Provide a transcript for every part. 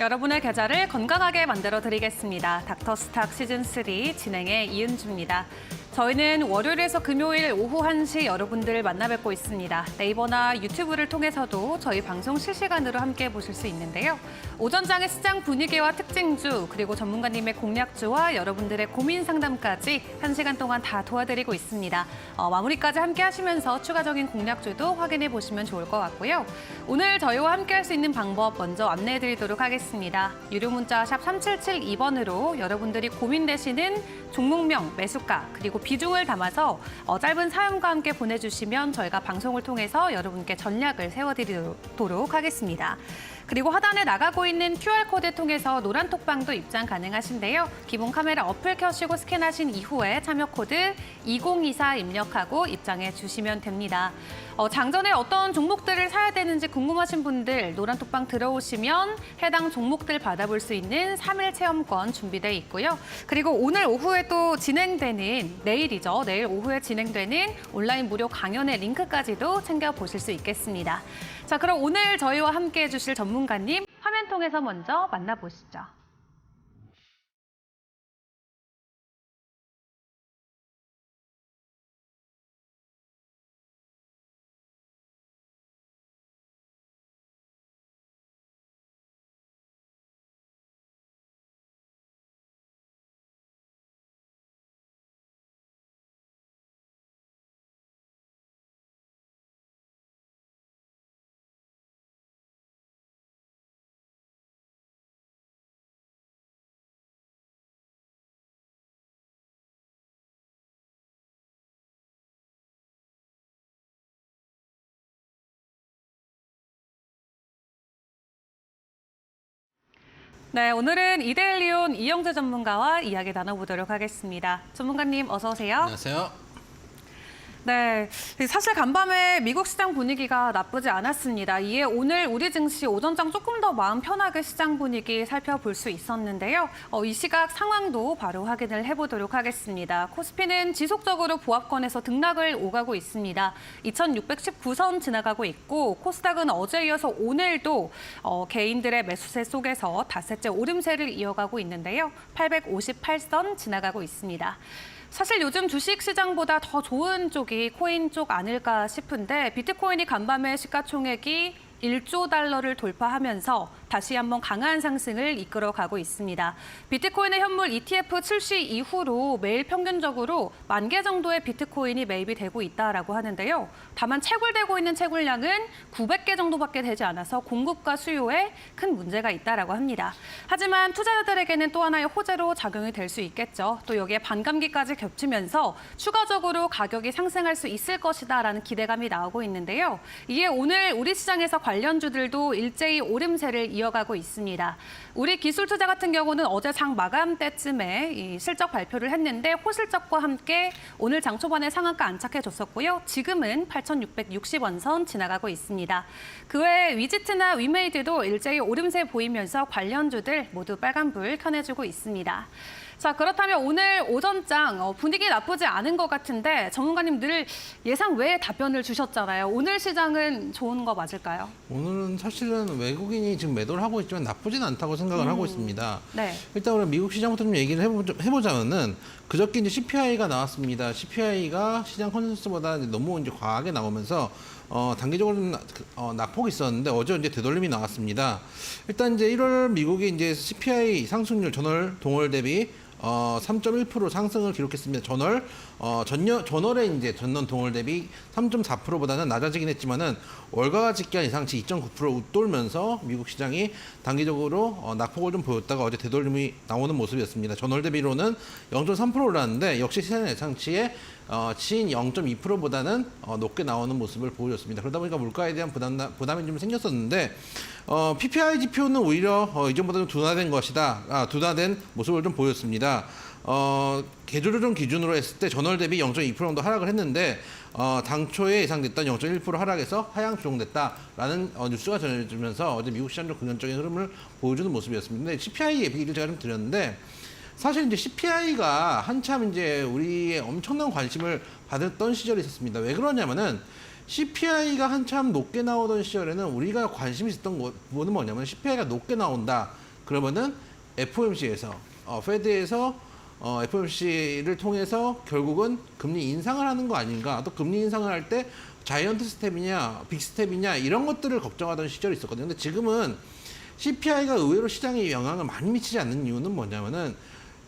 여러분의 계좌를 건강하게 만들어 드리겠습니다. 닥터스탁 시즌3 진행의 이은주입니다. 저희는 월요일에서 금요일 오후 1시 여러분들 만나 뵙고 있습니다. 네이버나 유튜브를 통해서도 저희 방송 실시간으로 함께 보실 수 있는데요. 오전장의 시장 분위기와 특징주, 그리고 전문가님의 공략주와 여러분들의 고민 상담까지 1시간 동안 다 도와드리고 있습니다. 마무리까지 함께 하시면서 추가적인 공략주도 확인해 보시면 좋을 것 같고요. 오늘 저희와 함께 할 수 있는 방법 먼저 안내해 드리도록 하겠습니다. 유료 문자 샵 3772번으로 여러분들이 고민되시는 종목명, 매수가, 그리고 비중을 담아서 짧은 사연과 함께 보내주시면 저희가 방송을 통해서 여러분께 전략을 세워드리도록 하겠습니다. 그리고 하단에 나가고 있는 QR코드 통해서 노란 톡방도 입장 가능하신데요. 기본 카메라 어플 켜시고 스캔하신 이후에 참여 코드 2024 입력하고 입장해 주시면 됩니다. 장전에 어떤 종목들을 사야 되는지 궁금하신 분들 노란 톡방 들어오시면 해당 종목들 받아볼 수 있는 3일 체험권 준비되어 있고요. 그리고 오늘 오후에 또 진행되는, 내일이죠. 내일 오후에 진행되는 온라인 무료 강연의 링크까지도 챙겨보실 수 있겠습니다. 자, 그럼 오늘 저희와 함께 해주실 전문가님 화면 통해서 먼저 만나보시죠. 네, 오늘은 이데일리온 이영재 전문가와 이야기 나눠보도록 하겠습니다. 전문가님 어서 오세요. 안녕하세요. 네, 사실 간밤에 미국 시장 분위기가 나쁘지 않았습니다. 이에 오늘 우리 증시 오전장 조금 더 마음 편하게 시장 분위기 살펴볼 수 있었는데요. 이 시각 상황도 바로 확인을 해보도록 하겠습니다. 코스피는 지속적으로 보합권에서 등락을 오가고 있습니다. 2619선 지나가고 있고 코스닥은 어제 이어서 오늘도 개인들의 매수세 속에서 닷새째 오름세를 이어가고 있는데요. 858선 지나가고 있습니다. 사실 요즘 주식시장보다 더 좋은 쪽이 코인 쪽 아닐까 싶은데 비트코인이 간밤에 시가총액이 1조 달러를 돌파하면서 다시 한번 강한 상승을 이끌어가고 있습니다. 비트코인의 현물 ETF 출시 이후로 매일 평균적으로 10,000개 정도의 비트코인이 매입이 되고 있다라고 하는데요. 다만 채굴되고 있는 채굴량은 900개 정도밖에 되지 않아서 공급과 수요에 큰 문제가 있다라고 합니다. 하지만 투자자들에게는 또 하나의 호재로 작용이 될 수 있겠죠. 또 여기에 반감기까지 겹치면서 추가적으로 가격이 상승할 수 있을 것이다라는 기대감이 나오고 있는데요. 이에 오늘 우리 시장에서 관련주들도 일제히 오름세를 이어가고 있습니다. 우리 기술투자 같은 경우는 어제 장 마감 때쯤에 이 실적 발표를 했는데 호실적과 함께 오늘 장 초반에 상한가 안착해줬었고요. 지금은 8,660원 선 지나가고 있습니다. 그 외에 위지트나 위메이드도 일제히 오름세 보이면서 관련주들 모두 빨간불 켜내주고 있습니다. 자, 그렇다면 오늘 오전장 분위기 나쁘지 않은 것 같은데 전문가님 늘 예상 외의 답변을 주셨잖아요. 오늘 시장은 좋은 거 맞을까요? 오늘은 사실은 외국인이 지금 매도를 하고 있지만 나쁘진 않다고 생각을 하고 있습니다. 네. 일단 우리 미국 시장부터 좀 얘기를 해보자면은 그저께 이제 CPI가 나왔습니다. CPI가 시장 컨센서스보다 너무 이제 과하게 나오면서 단기적으로 낙폭이 있었는데 어제 이제 되돌림이 나왔습니다. 일단 이제 1월 미국이 이제 CPI 상승률 전월 동월 대비 3.1% 상승을 기록했습니다. 전월에 이제 전년 동월 대비 3.4%보다는 낮아지긴 했지만은 월가 직기한 예상치 2.9%를 웃돌면서 미국 시장이 단기적으로 낙폭을 좀 보였다가 어제 되돌림이 나오는 모습이었습니다. 전월 대비로는 0.3% 올랐는데 역시 시장 예상치에 친 0.2%보다는 높게 나오는 모습을 보여줬습니다. 그러다 보니까 물가에 대한 부담이 좀 생겼었는데 PPI 지표는 오히려 이전보다 좀 둔화된 모습을 좀 보였습니다. 계조조정 기준으로 했을 때 전월 대비 0.2% 정도 하락을 했는데 당초에 예상됐던 0.1% 하락에서 하향 조정됐다라는 뉴스가 전해지면서 어제 미국 시장 좀 긍정적인 흐름을 보여주는 모습이었습니다. 근데 CPI 얘기를 제가 좀 드렸는데 사실 이제 CPI가 한참 이제 우리의 엄청난 관심을 받았던 시절이 있었습니다. 왜 그러냐면은 CPI가 한참 높게 나오던 시절에는 우리가 관심이 있었던 부분은 뭐냐면 CPI가 높게 나온다. 그러면은 FOMC에서 페드에서 FOMC를 통해서 결국은 금리 인상을 하는 거 아닌가? 또 금리 인상을 할 때 자이언트 스텝이냐, 빅 스텝이냐 이런 것들을 걱정하던 시절이 있었거든요. 근데 지금은 CPI가 의외로 시장에 영향을 많이 미치지 않는 이유는 뭐냐면은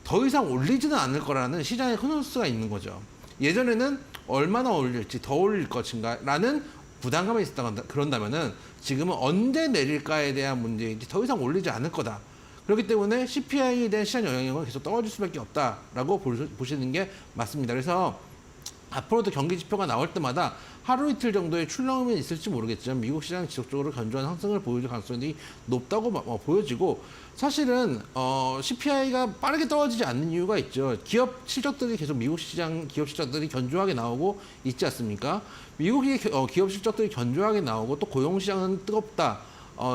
더 이상 올리지는 않을 거라는 시장의 컨센서스가 있는 거죠. 예전에는 얼마나 올릴지 더 올릴 것인가라는 부담감이 그런다면은 지금은 언제 내릴까에 대한 문제이지 더 이상 올리지 않을 거다. 그렇기 때문에 CPI에 대한 시장 영향력은 계속 떨어질 수밖에 없다라고 보시는 게 맞습니다. 그래서 앞으로도 경기 지표가 나올 때마다 하루 이틀 정도의 출렁임이 있을지 모르겠지만 미국 시장이 지속적으로 견조한 상승을 보여줄 가능성이 높다고 보여지고 사실은 CPI가 빠르게 떨어지지 않는 이유가 있죠. 기업 실적들이 계속 미국 시장 기업 실적들이 견조하게 나오고 있지 않습니까? 미국의 기업 실적들이 견조하게 나오고 또 고용 시장은 뜨겁다.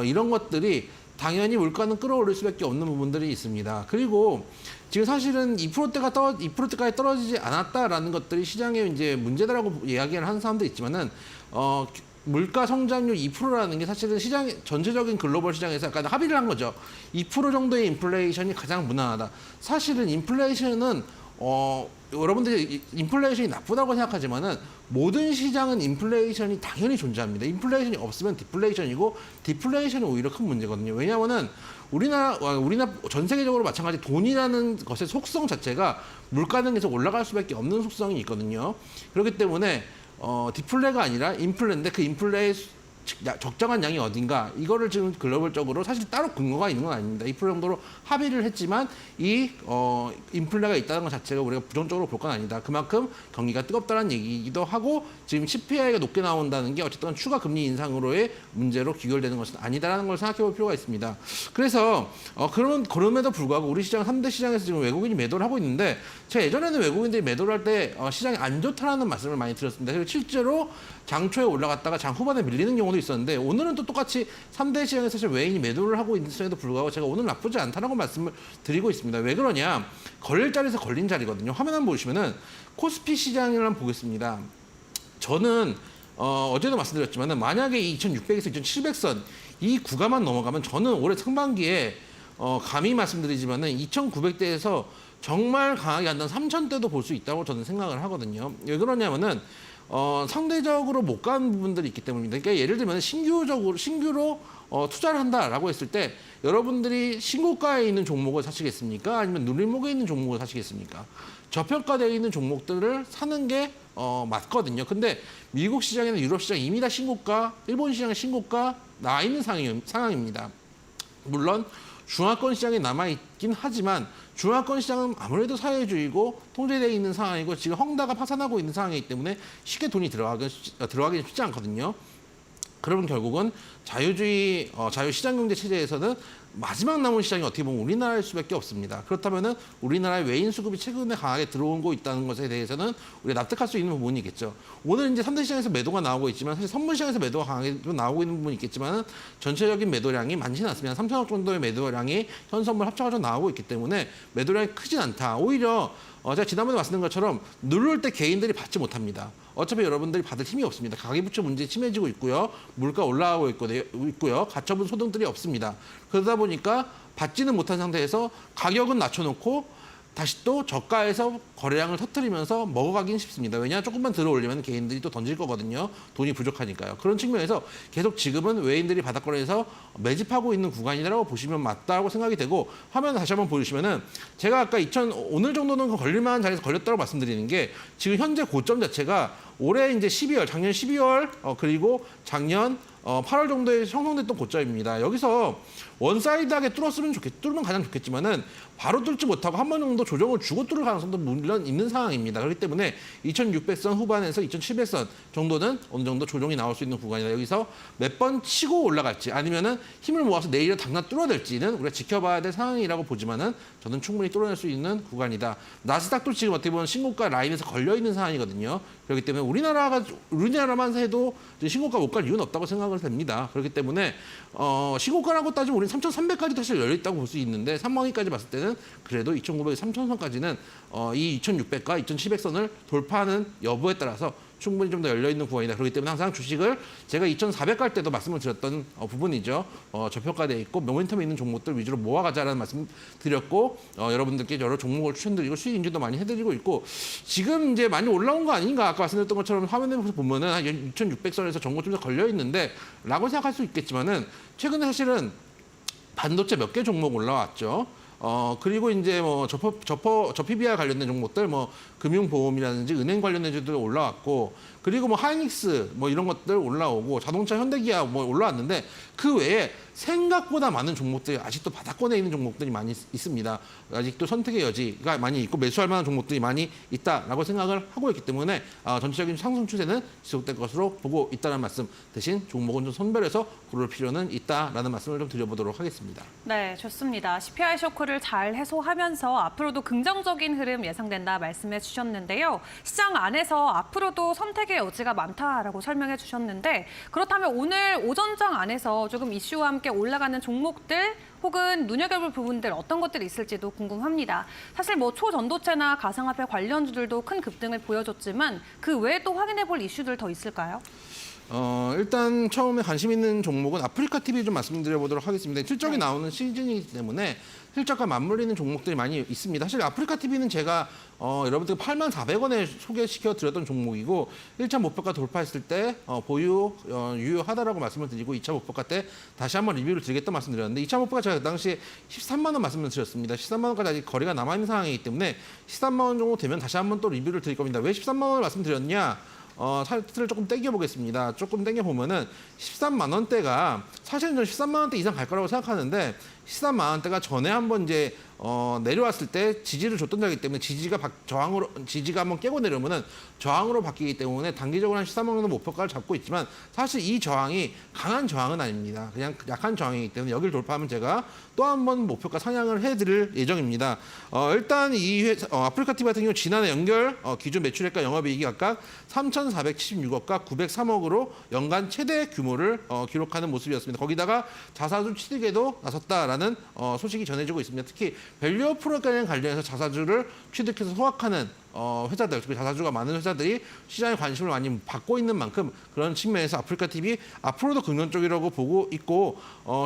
이런 것들이 당연히 물가는 끌어올릴 수밖에 없는 부분들이 있습니다. 그리고 지금 사실은 2%대까지 떨어지지 않았다라는 것들이 시장의 이제 문제다라고 이야기를 하는 사람도 있지만은 물가 성장률 2%라는 게 사실은 시장 전체적인 글로벌 시장에서 약간 합의를 한 거죠. 2% 정도의 인플레이션이 가장 무난하다. 사실은 인플레이션은 여러분들이 인플레이션이 나쁘다고 생각하지만은 모든 시장은 인플레이션이 당연히 존재합니다. 인플레이션이 없으면 디플레이션이고 디플레이션이 오히려 큰 문제거든요. 왜냐하면은 우리나라 전 세계적으로 마찬가지 돈이라는 것의 속성 자체가 물가는 계속 올라갈 수밖에 없는 속성이 있거든요. 그렇기 때문에 디플레가 아니라 인플레인데 그 인플레의 적정한 양이 어딘가 이거를 지금 글로벌적으로 사실 따로 근거가 있는 건 아닙니다. 2% 정도로 합의를 했지만 이 인플레가 있다는 것 자체가 우리가 부정적으로 볼 건 아니다. 그만큼 경기가 뜨겁다는 얘기이기도 하고 지금 CPI가 높게 나온다는 게 어쨌든 추가 금리 인상으로의 문제로 귀결되는 것은 아니다라는 걸 생각해 볼 필요가 있습니다. 그래서 그럼에도 불구하고 우리 시장 3대 시장에서 지금 외국인이 매도를 하고 있는데 제가 예전에는 외국인들이 매도를 할 때 시장이 안 좋다라는 말씀을 많이 드렸습니다. 그리고 실제로 장 초에 올라갔다가 장 후반에 밀리는 경우도 있었는데 오늘은 또 똑같이 3대 시장에서 사실 외인이 매도를 하고 있음에도 불구하고 제가 오늘 나쁘지 않다는 말씀을 드리고 있습니다. 왜 그러냐? 걸릴 자리에서 걸린 자리거든요. 화면 한번 보시면은 코스피 시장을 한번 보겠습니다. 저는 어제도 말씀드렸지만은 만약에 2,600에서 2,700선 이 구간만 넘어가면 저는 올해 상반기에 감히 말씀드리지만은 2,900대에서 정말 강하게 한다는 3,000대도 볼 수 있다고 저는 생각을 하거든요. 왜 그러냐면은 상대적으로 못 가는 부분들이 있기 때문입니다. 그러니까 예를 들면 신규로 투자를 한다라고 했을 때 여러분들이 신고가에 있는 종목을 사시겠습니까? 아니면 누림목에 있는 종목을 사시겠습니까? 저평가되어 있는 종목들을 사는 게 맞거든요. 근데 미국 시장이나 유럽 시장 이미 다 신고가, 일본 시장의 신고가 나와 있는 상황입니다. 물론 중화권 시장에 남아있긴 하지만 중화권 시장은 아무래도 사회주의고 통제되어 있는 상황이고 지금 헝다가 파산하고 있는 상황이기 때문에 쉽게 돈이 들어가기 쉽지 않거든요. 그러면 결국은 자유시장경제 체제에서는 마지막 남은 시장이 어떻게 보면 우리나라일 수밖에 없습니다. 그렇다면은 우리나라의 외인 수급이 최근에 강하게 들어오고 있다는 것에 대해서는 우리가 납득할 수 있는 부분이겠죠. 오늘 이제 3대 시장에서 매도가 나오고 있지만 사실 선물 시장에서 매도가 강하게 나오고 있는 부분이 있겠지만은 전체적인 매도량이 많지는 않습니다. 3천억 정도의 매도량이 현선물 합쳐가지고 나오고 있기 때문에 매도량이 크진 않다. 오히려 제가 지난번에 말씀드린 것처럼 누를 때 개인들이 받지 못합니다. 어차피 여러분들이 받을 힘이 없습니다. 가계부채 문제 심해지고 있고요. 물가 올라가고 있고요. 가처분 소득들이 없습니다. 그러다 보니까 받지는 못한 상태에서 가격은 낮춰놓고 다시 또 저가에서 거래량을 터뜨리면서 먹어가긴 쉽습니다. 왜냐? 조금만 들어 올리면 개인들이 또 던질 거거든요. 돈이 부족하니까요. 그런 측면에서 계속 지금은 외인들이 바닥거래에서 매집하고 있는 구간이라고 보시면 맞다고 생각이 되고 화면 다시 한번 보여주시면은 제가 아까 오늘 정도는 걸릴만한 자리에서 걸렸다고 말씀드리는 게 지금 현재 고점 자체가 올해 이제 12월, 작년 12월 그리고 작년 8월 정도에 형성됐던 고점입니다. 여기서 원사이드하게 뚫으면 가장 좋겠지만은 바로 뚫지 못하고 한 번 정도 조정을 주고 뚫을 가능성도 물론 있는 상황입니다. 그렇기 때문에 2,600선 후반에서 2,700선 정도는 어느 정도 조정이 나올 수 있는 구간이다. 여기서 몇 번 치고 올라갈지 아니면은 힘을 모아서 내일은 당장 뚫어낼지는 우리가 지켜봐야 될 상황이라고 보지만은 저는 충분히 뚫어낼 수 있는 구간이다. 나스닥도 지금 어떻게 보면 신고가 라인에서 걸려 있는 상황이거든요. 그렇기 때문에 우리나라만 해도 신고가 못 갈 이유는 없다고 생각을 됩니다. 그렇기 때문에 신고가라고 따지면 우리는 3,300까지 사실 열려 있다고 볼 수 있는데 3만 원까지 봤을 때는 그래도 2,900, 3,000선까지는 이 2,600과 2,700선을 돌파하는 여부에 따라서 충분히 좀 더 열려있는 구간이다. 그렇기 때문에 항상 주식을 제가 2,400 갈 때도 말씀을 드렸던 부분이죠. 저평가되어 있고 모멘텀이 있는 종목들 위주로 모아가자라는 말씀 드렸고 여러분들께 여러 종목을 추천드리고 수익 인증도 많이 해드리고 있고 지금 이제 많이 올라온 거 아닌가 아까 말씀드렸던 것처럼 화면에 보면은 한 2,600선에서 정고 좀 더 걸려 있는데 라고 생각할 수 있겠지만은 최근에 사실은 반도체 몇 개 종목 올라왔죠. 그리고 이제 뭐 저 PBR 관련된 종목들 뭐 금융보험이라든지 은행 관련된 주들 올라왔고 그리고 뭐 하이닉스 뭐 이런 것들 올라오고 자동차 현대기아 뭐 올라왔는데 그 외에 생각보다 많은 종목들이 아직도 바닥권에 있는 종목들이 많이 있습니다. 아직도 선택의 여지가 많이 있고 매수할 만한 종목들이 많이 있다라고 생각을 하고 있기 때문에 전체적인 상승 추세는 지속될 것으로 보고 있다는 말씀 대신 종목은 좀 선별해서 고를 필요는 있다라는 말씀을 좀 드려보도록 하겠습니다. 네, 좋습니다. CPI 쇼크를 잘 해소하면서 앞으로도 긍정적인 흐름 예상된다 말씀해 주셨는데요. 시장 안에서 앞으로도 선택의 여지가 많다라고 설명해 주셨는데 그렇다면 오늘 오전장 안에서 조금 이슈와 함께 올라가는 종목들 혹은 눈여겨볼 부분들 어떤 것들이 있을지도 궁금합니다. 사실 뭐 초전도체나 가상화폐 관련주들도 큰 급등을 보여줬지만 그 외에 또 확인해 볼 이슈들 더 있을까요? 일단 처음에 관심 있는 종목은 아프리카 TV 좀 말씀드려보도록 하겠습니다. 실적이 나오는 시즌이기 때문에 실적과 맞물리는 종목들이 많이 있습니다. 사실 아프리카 TV는 제가 여러분들 84,000원에 소개시켜 드렸던 종목이고 1차 목표가 돌파했을 때 유효하다라고 말씀을 드리고 2차 목표가 때 다시 한번 리뷰를 드리겠다 말씀드렸는데 2차 목표가 제가 그 당시에 13만 원 말씀을 드렸습니다. 13만 원까지 아직 거리가 남아있는 상황이기 때문에 13만 원 정도 되면 다시 한번 또 리뷰를 드릴 겁니다. 왜 13만 원을 말씀드렸냐? 차트를 조금 당겨보겠습니다. 조금 당겨보면은 13만 원대가 사실은 저는 13만 원대 이상 갈 거라고 생각하는데 13만 원대가 전에 한번 이제 내려왔을 때 지지를 줬던 자이기 때문에 지지가 한번 깨고 내려오면은 저항으로 바뀌기 때문에 단기적으로 한 13만 원 정도 목표가를 잡고 있지만 사실 이 저항이 강한 저항은 아닙니다. 그냥 약한 저항이기 때문에 여기를 돌파하면 제가 또 한번 목표가 상향을 해드릴 예정입니다. 일단 이 아프리카 TV 같은 경우 지난해 연결 기준 매출액과 영업이익이 각각 3,476억과 903억으로 연간 최대 규모를 기록하는 모습이었습니다. 거기다가 자사주 취득에도 나섰다라는 소식이 전해지고 있습니다. 특히 밸류업 프로그램 관련해서 자사주를 취득해서 소각하는 회사들, 특히 자사주가 많은 회사들이 시장에 관심을 많이 받고 있는 만큼 그런 측면에서 아프리카 TV 앞으로도 긍정적이라고 보고 있고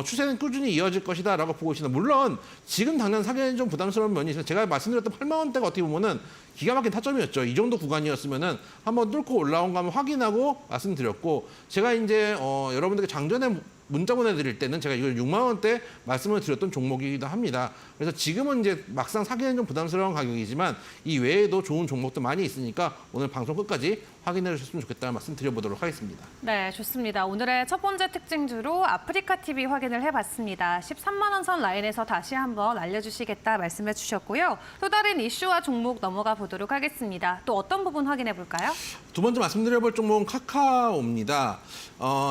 추세는 꾸준히 이어질 것이다라고 보고 있습니다. 물론 지금 당장 사기에는 좀 부담스러운 면이 있어요. 제가 말씀드렸던 8만 원대가 어떻게 보면은 기가 막힌 타점이었죠. 이 정도 구간이었으면은 한번 뚫고 올라온 거 한번 확인하고 말씀드렸고 제가 이제 여러분들께 장전에 문자 보내드릴 때는 제가 이걸 6만 원대 말씀을 드렸던 종목이기도 합니다. 그래서 지금은 이제 막상 사기는 좀 부담스러운 가격이지만 이 외에도 좋은 종목도 많이 있으니까 오늘 방송 끝까지 확인해 주셨으면 좋겠다는 말씀 드려보도록 하겠습니다. 네, 좋습니다. 오늘의 첫 번째 특징주로 아프리카 TV 확인을 해봤습니다. 13만 원 선 라인에서 다시 한번 알려주시겠다 말씀해 주셨고요. 또 다른 이슈와 종목 넘어가 보도록 하겠습니다. 또 어떤 부분 확인해 볼까요? 두 번째 말씀드려볼 종목은 카카오입니다.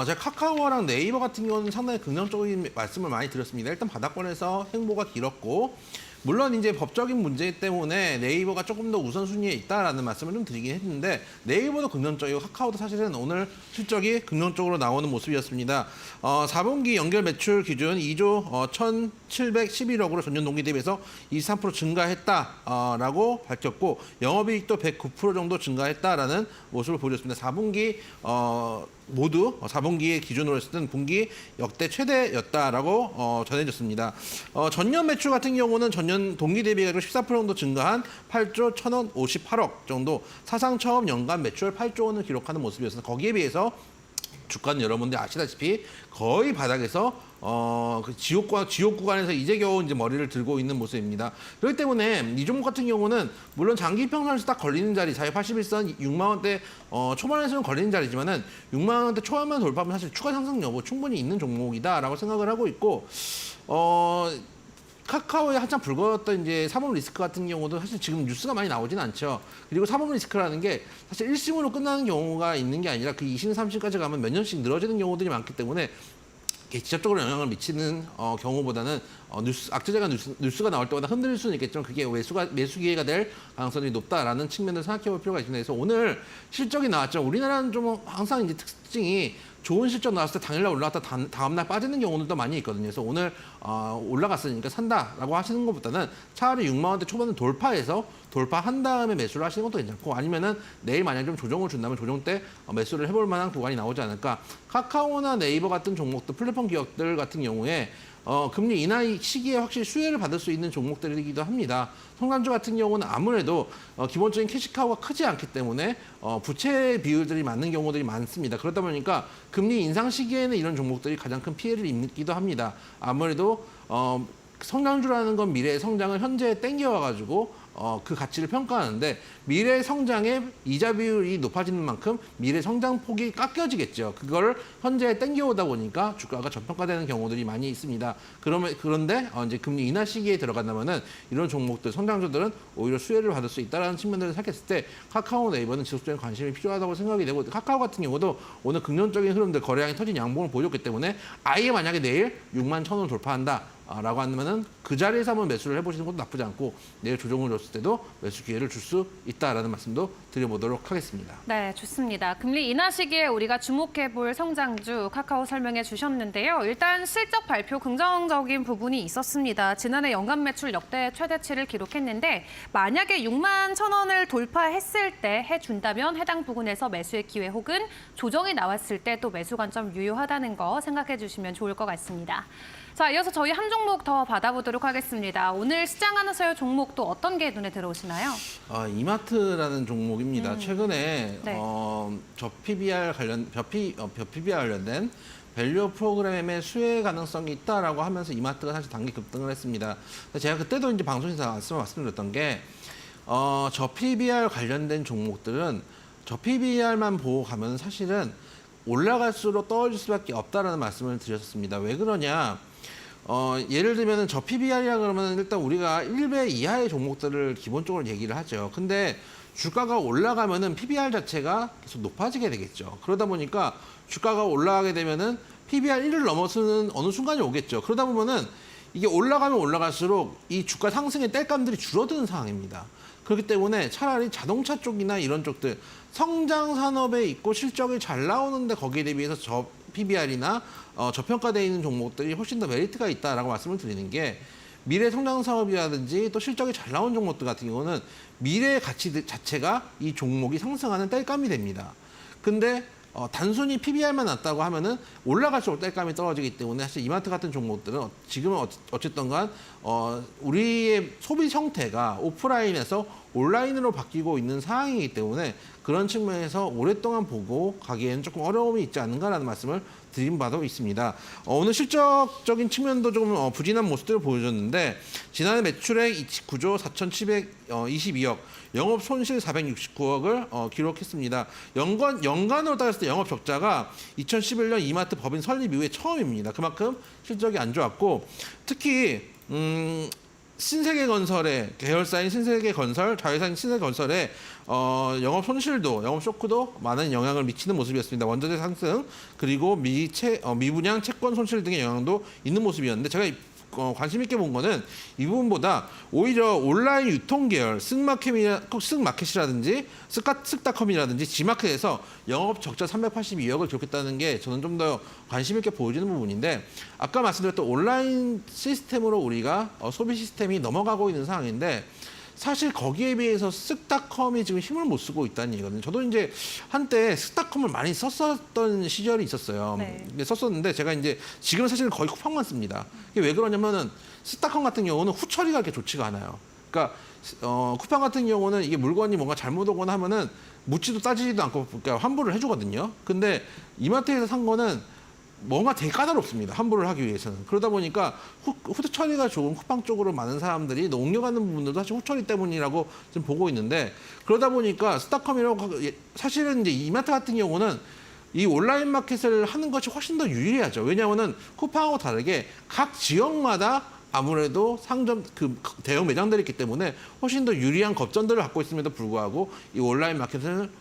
제가 카카오랑 네이버 같은 경우는 상당히 긍정적인 말씀을 많이 드렸습니다. 일단 바닥권에서 행보가 길었고 물론 이제 법적인 문제 때문에 네이버가 조금 더 우선순위에 있다라는 말씀을 좀 드리긴 했는데 네이버도 긍정적이고 카카오도 사실은 오늘 실적이 긍정적으로 나오는 모습이었습니다. 4분기 연결 매출 기준 2조 1,711억으로 전년 동기 대비해서 23% 증가했다라고 밝혔고 영업이익도 109% 정도 증가했다라는 모습을 보여줬습니다. 4분기 모두 4분기의 기준으로 했을 때는 분기 역대 최대였다라고 전해졌습니다. 전년 매출 같은 경우는 전년 동기 대비 14% 정도 증가한 8조 1,058억 정도 사상 처음 연간 매출 8조 원을 기록하는 모습이었습니다. 거기에 비해서 주가는 여러분들 아시다시피 거의 바닥에서 그 지옥 구간에서 이제 겨우 이제 머리를 들고 있는 모습입니다. 그렇기 때문에 이 종목 같은 경우는 물론 장기 평선에서 딱 걸리는 자리 481선 6만 원대 초반에서는 걸리는 자리지만은 6만 원대 초반만 돌파하면 사실 추가 상승 여부 충분히 있는 종목이다라고 생각을 하고 있고 카카오에 한참 불거졌던 이제 사법 리스크 같은 경우도 사실 지금 뉴스가 많이 나오진 않죠. 그리고 사법 리스크라는 게 사실 1심으로 끝나는 경우가 있는 게 아니라 그 2심, 3심까지 가면 몇 년씩 늘어지는 경우들이 많기 때문에 직접적으로 영향을 미치는 경우보다는 악재가 뉴스가 나올 때마다 흔들릴 수는 있겠지만 그게 매수 기회가 될 가능성이 높다라는 측면을 생각해 볼 필요가 있습니다. 그래서 오늘 실적이 나왔죠. 우리나라는 좀 항상 이제 특징이 좋은 실적 나왔을 때 당일날 올라갔다 다음날 빠지는 경우도 많이 있거든요. 그래서 오늘 올라갔으니까 산다라고 하시는 것보다는 차라리 6만 원대 초반을 돌파한 다음에 매수를 하시는 것도 괜찮고, 아니면은 내일 만약에 좀 조정을 준다면 조정 때 매수를 해볼 만한 구간이 나오지 않을까. 카카오나 네이버 같은 종목들, 플랫폼 기업들 같은 경우에 금리 인하 시기에 확실히 수혜를 받을 수 있는 종목들이기도 합니다. 성남주 같은 경우는 아무래도 기본적인 캐시카우가 크지 않기 때문에 부채 비율들이 맞는 경우들이 많습니다. 그러다 보니까 금리 인상 시기에는 이런 종목들이 가장 큰 피해를 입기도 합니다. 아무래도 성장주라는 건 미래의 성장을 현재에 땡겨와가지고 그 가치를 평가하는데, 미래 성장의 이자 비율이 높아지는 만큼 미래 성장 폭이 깎여지겠죠. 그걸 현재에 땡겨오다 보니까 주가가 저평가되는 경우들이 많이 있습니다. 그런데 이제 금리 인하 시기에 들어간다면은 이런 종목들, 성장주들은 오히려 수혜를 받을 수 있다는 측면들을 생각했을 때 카카오, 네이버는 지속적인 관심이 필요하다고 생각이 되고, 카카오 같은 경우도 오늘 긍정적인 흐름들, 거래량이 터진 양봉을 보여줬기 때문에 아예 만약에 내일 6만 1,000원 돌파한다 라고 하면은 그 자리에서 한번 매수를 해보시는 것도 나쁘지 않고, 내일 조정을 줬을 때도 매수 기회를 줄 수 있다라는 말씀도 드려보도록 하겠습니다. 네, 좋습니다. 금리 인하 시기에 우리가 주목해볼 성장주 카카오 설명해 주셨는데요. 일단 실적 발표 긍정적인 부분이 있었습니다. 지난해 연간 매출 역대 최대치를 기록했는데, 만약에 6만 1,000원을 돌파했을 때 해준다면 해당 부근에서 매수의 기회 혹은 조정이 나왔을 때 또 매수 관점 유효하다는 거 생각해 주시면 좋을 것 같습니다. 자, 이어서 저희 한 종목 더 받아보도록 하겠습니다. 오늘 시장하나서요 종목도 어떤 게 눈에 들어오시나요? 이마트라는 종목입니다. 최근에 네. PBR 관련된 밸류 프로그램의 수혜 가능성이 있다라고 하면서 이마트가 사실 단기 급등을 했습니다. 제가 그때도 이제 방송에서 말씀드렸던 게 PBR 관련된 종목들은 PBR만 보고 가면 사실은 올라갈수록 떨어질 수밖에 없다라는 말씀을 드렸습니다. 왜 그러냐? 예를 들면 PBR이라 그러면 일단 우리가 1배 이하의 종목들을 기본적으로 얘기를 하죠. 근데 주가가 올라가면은 PBR 자체가 계속 높아지게 되겠죠. 그러다 보니까 주가가 올라가게 되면은 PBR 1을 넘어서는 어느 순간이 오겠죠. 그러다 보면은 이게 올라가면 올라갈수록 이 주가 상승의 땔감들이 줄어드는 상황입니다. 그렇기 때문에 차라리 자동차 쪽이나 이런 쪽들, 성장 산업에 있고 실적이 잘 나오는데 거기에 대비해서 PBR이나 저평가되어 있는 종목들이 훨씬 더 메리트가 있다라고 말씀을 드리는 게, 미래 성장 사업이라든지 또 실적이 잘 나온 종목들 같은 경우는 미래의 가치 자체가 이 종목이 상승하는 땔감이 됩니다. 근데 단순히 PBR만 낮다고 하면은 올라갈수록 땔감이 떨어지기 때문에 사실 이마트 같은 종목들은 지금은 어쨌든 간 우리의 소비 형태가 오프라인에서 온라인으로 바뀌고 있는 상황이기 때문에 그런 측면에서 오랫동안 보고 가기에는 조금 어려움이 있지 않는가라는 말씀을 드린 바도 있습니다. 오늘 실적적인 측면도 조금 부진한 모습들을 보여줬는데, 지난해 매출액 9조 4,722억, 영업 손실 469억을 기록했습니다. 연간으로 따졌을 때 영업 적자가 2011년 이마트 법인 설립 이후에 처음입니다. 그만큼 실적이 안 좋았고, 특히 신세계건설의 계열사인 신세계건설, 자회사인 신세계건설의 영업 손실도, 영업 쇼크도 많은 영향을 미치는 모습이었습니다. 원자재 상승, 그리고 미분양 채권 손실 등의 영향도 있는 모습이었는데, 제가 관심 있게 본 거는 이 부분보다 오히려 온라인 유통 계열 쓱마켓이라든지 쓱닷컴이라든지 지마켓에서 영업 적자 382억을 기록했다는 게 저는 좀 더 관심 있게 보여지는 부분인데, 아까 말씀드렸던 온라인 시스템으로 우리가 소비 시스템이 넘어가고 있는 상황인데, 사실 거기에 비해서 쓱닷컴이 지금 힘을 못 쓰고 있다는 얘기거든요. 저도 이제 한때 쓱닷컴을 많이 썼었던 시절이 있었어요. 네. 썼었는데 제가 이제 지금 사실은 거의 쿠팡만 씁니다. 이게 왜 그러냐면은 쓱닷컴 같은 경우는 후처리가 그렇게 좋지가 않아요. 그러니까 쿠팡 같은 경우는 이게 물건이 뭔가 잘못 오거나 하면은 묻지도 따지지도 않고 그러니까 환불을 해주거든요. 근데 이마트에서 산 거는 뭔가 되게 까다롭습니다. 환불을 하기 위해서는. 그러다 보니까 후처리가 좋은 쿠팡 쪽으로 많은 사람들이 옮겨가는 부분들도 사실 후처리 때문이라고 지금 보고 있는데, 그러다 보니까 스타컴이라고 사실은 이제 이마트 같은 경우는 이 온라인 마켓을 하는 것이 훨씬 더 유리하죠. 왜냐하면은 쿠팡하고 다르게 각 지역마다 아무래도 상점 대형 매장들이 있기 때문에 훨씬 더 유리한 겁점들을 갖고 있음에도 불구하고 이 온라인 마켓을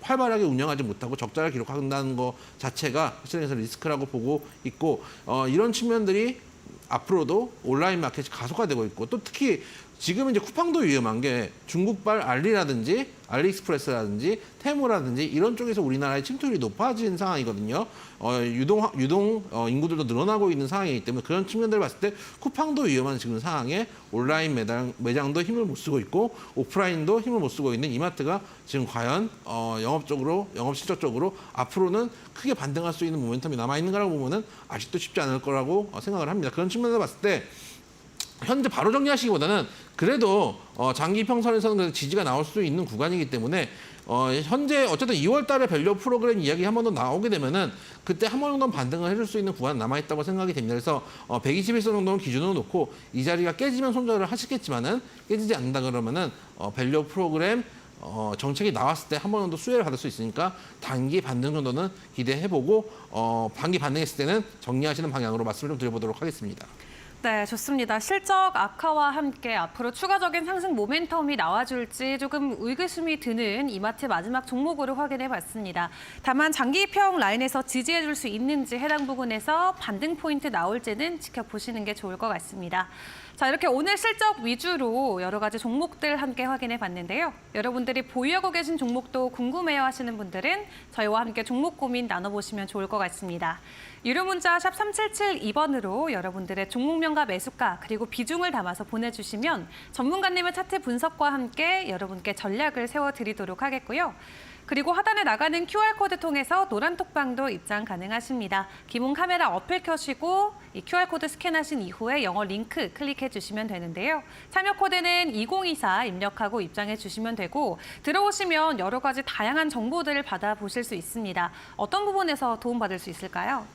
활발하게 운영하지 못하고 적자를 기록한다는 것 자체가 사실은 리스크라고 보고 있고, 이런 측면들이 앞으로도 온라인 마켓이 가속화되고 있고, 또 특히 지금 이제 쿠팡도 위험한 게 중국발 알리익스프레스라든지 테무라든지 이런 쪽에서 우리나라의 침투율이 높아진 상황이거든요. 유동 인구들도 늘어나고 있는 상황이기 때문에 그런 측면들을 봤을 때 쿠팡도 위험한 지금 상황에 온라인 매장도 힘을 못 쓰고 있고 오프라인도 힘을 못 쓰고 있는 이마트가 지금 과연 영업 실적적으로 앞으로는 크게 반등할 수 있는 모멘텀이 남아있는 거라고 보면은 아직도 쉽지 않을 거라고 생각을 합니다. 그런 측면에서 봤을 때 현재 바로 정리하시기보다는 그래도 장기 평선에서는 그래도 지지가 나올 수 있는 구간이기 때문에 현재 어쨌든 2월 달에 밸류 프로그램 이야기 한 번 더 나오게 되면은 그때 한 번 정도 반등을 해줄 수 있는 구간 남아있다고 생각이 됩니다. 그래서 121선 정도는 기준으로 놓고 이 자리가 깨지면 손절을 하시겠지만은 깨지지 않는다 그러면은 밸류 프로그램 정책이 나왔을 때 한 번 정도 수혜를 받을 수 있으니까 단기 반등 정도는 기대해보고 반기 반등했을 때는 정리하시는 방향으로 말씀을 좀 드려보도록 하겠습니다. 네, 좋습니다. 실적 악화와 함께 앞으로 추가적인 상승 모멘텀이 나와줄지 조금 의구심이 드는 이마트 마지막 종목으로 확인해 봤습니다. 다만 장기평 라인에서 지지해 줄 수 있는지 해당 부분에서 반등 포인트 나올지는 지켜보시는 게 좋을 것 같습니다. 자, 이렇게 오늘 실적 위주로 여러 가지 종목들 함께 확인해 봤는데요. 여러분들이 보유하고 계신 종목도 궁금해요 하시는 분들은 저희와 함께 종목 고민 나눠보시면 좋을 것 같습니다. 유료 문자 샵 3772번으로 여러분들의 종목명과 매수가 그리고 비중을 담아서 보내주시면 전문가님의 차트 분석과 함께 여러분께 전략을 세워드리도록 하겠고요. 그리고 하단에 나가는 QR코드 통해서 노란 톡방도 입장 가능하십니다. 기본 카메라 어플 켜시고 이 QR코드 스캔하신 이후에 영어 링크 클릭해 주시면 되는데요. 참여 코드는 2024 입력하고 입장해 주시면 되고 들어오시면 여러 가지 다양한 정보들을 받아보실 수 있습니다. 어떤 부분에서 도움받을 수 있을까요?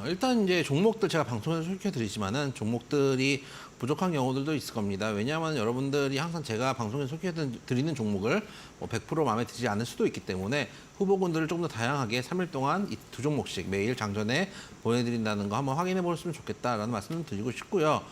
일단 이제 종목들 제가 방송에서 소개해드리지만은 종목들이 부족한 경우들도 있을 겁니다. 왜냐하면 여러분들이 항상 제가 방송에서 소개해드리는 종목을 100% 마음에 들지 않을 수도 있기 때문에 후보군들을 조금 더 다양하게 3일 동안 이 두 종목씩 매일 장전에 보내드린다는 거 한번 확인해 보셨으면 좋겠다라는 말씀을 드리고 싶고요.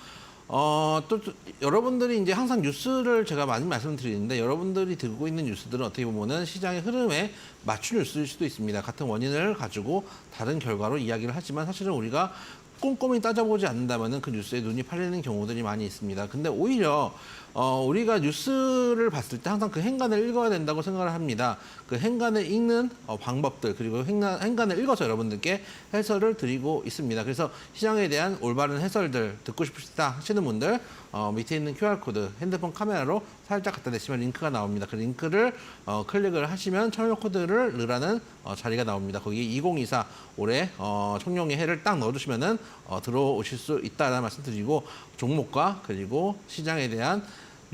또 여러분들이 이제 항상 뉴스를 제가 많이 말씀드리는데 여러분들이 듣고 있는 뉴스들은 어떻게 보면은 시장의 흐름에 맞춘 뉴스일 수도 있습니다. 같은 원인을 가지고 다른 결과로 이야기를 하지만 사실은 우리가 꼼꼼히 따져보지 않는다면은 그 뉴스에 눈이 팔리는 경우들이 많이 있습니다. 근데 오히려 우리가 뉴스를 봤을 때 항상 그 행간을 읽어야 된다고 생각을 합니다. 그 행간을 읽는 방법들 그리고 행간을 읽어서 여러분들께 해설을 드리고 있습니다. 그래서 시장에 대한 올바른 해설들 듣고 싶으시다 하시는 분들 밑에 있는 QR코드 핸드폰 카메라로 살짝 갖다 대시면 링크가 나옵니다. 그 링크를 클릭을 하시면 참여 코드를 넣으라는 자리가 나옵니다. 거기 2024 올해 청룡의 해를 딱 넣어주시면은 들어오실 수 있다는 말씀 드리고 종목과 그리고 시장에 대한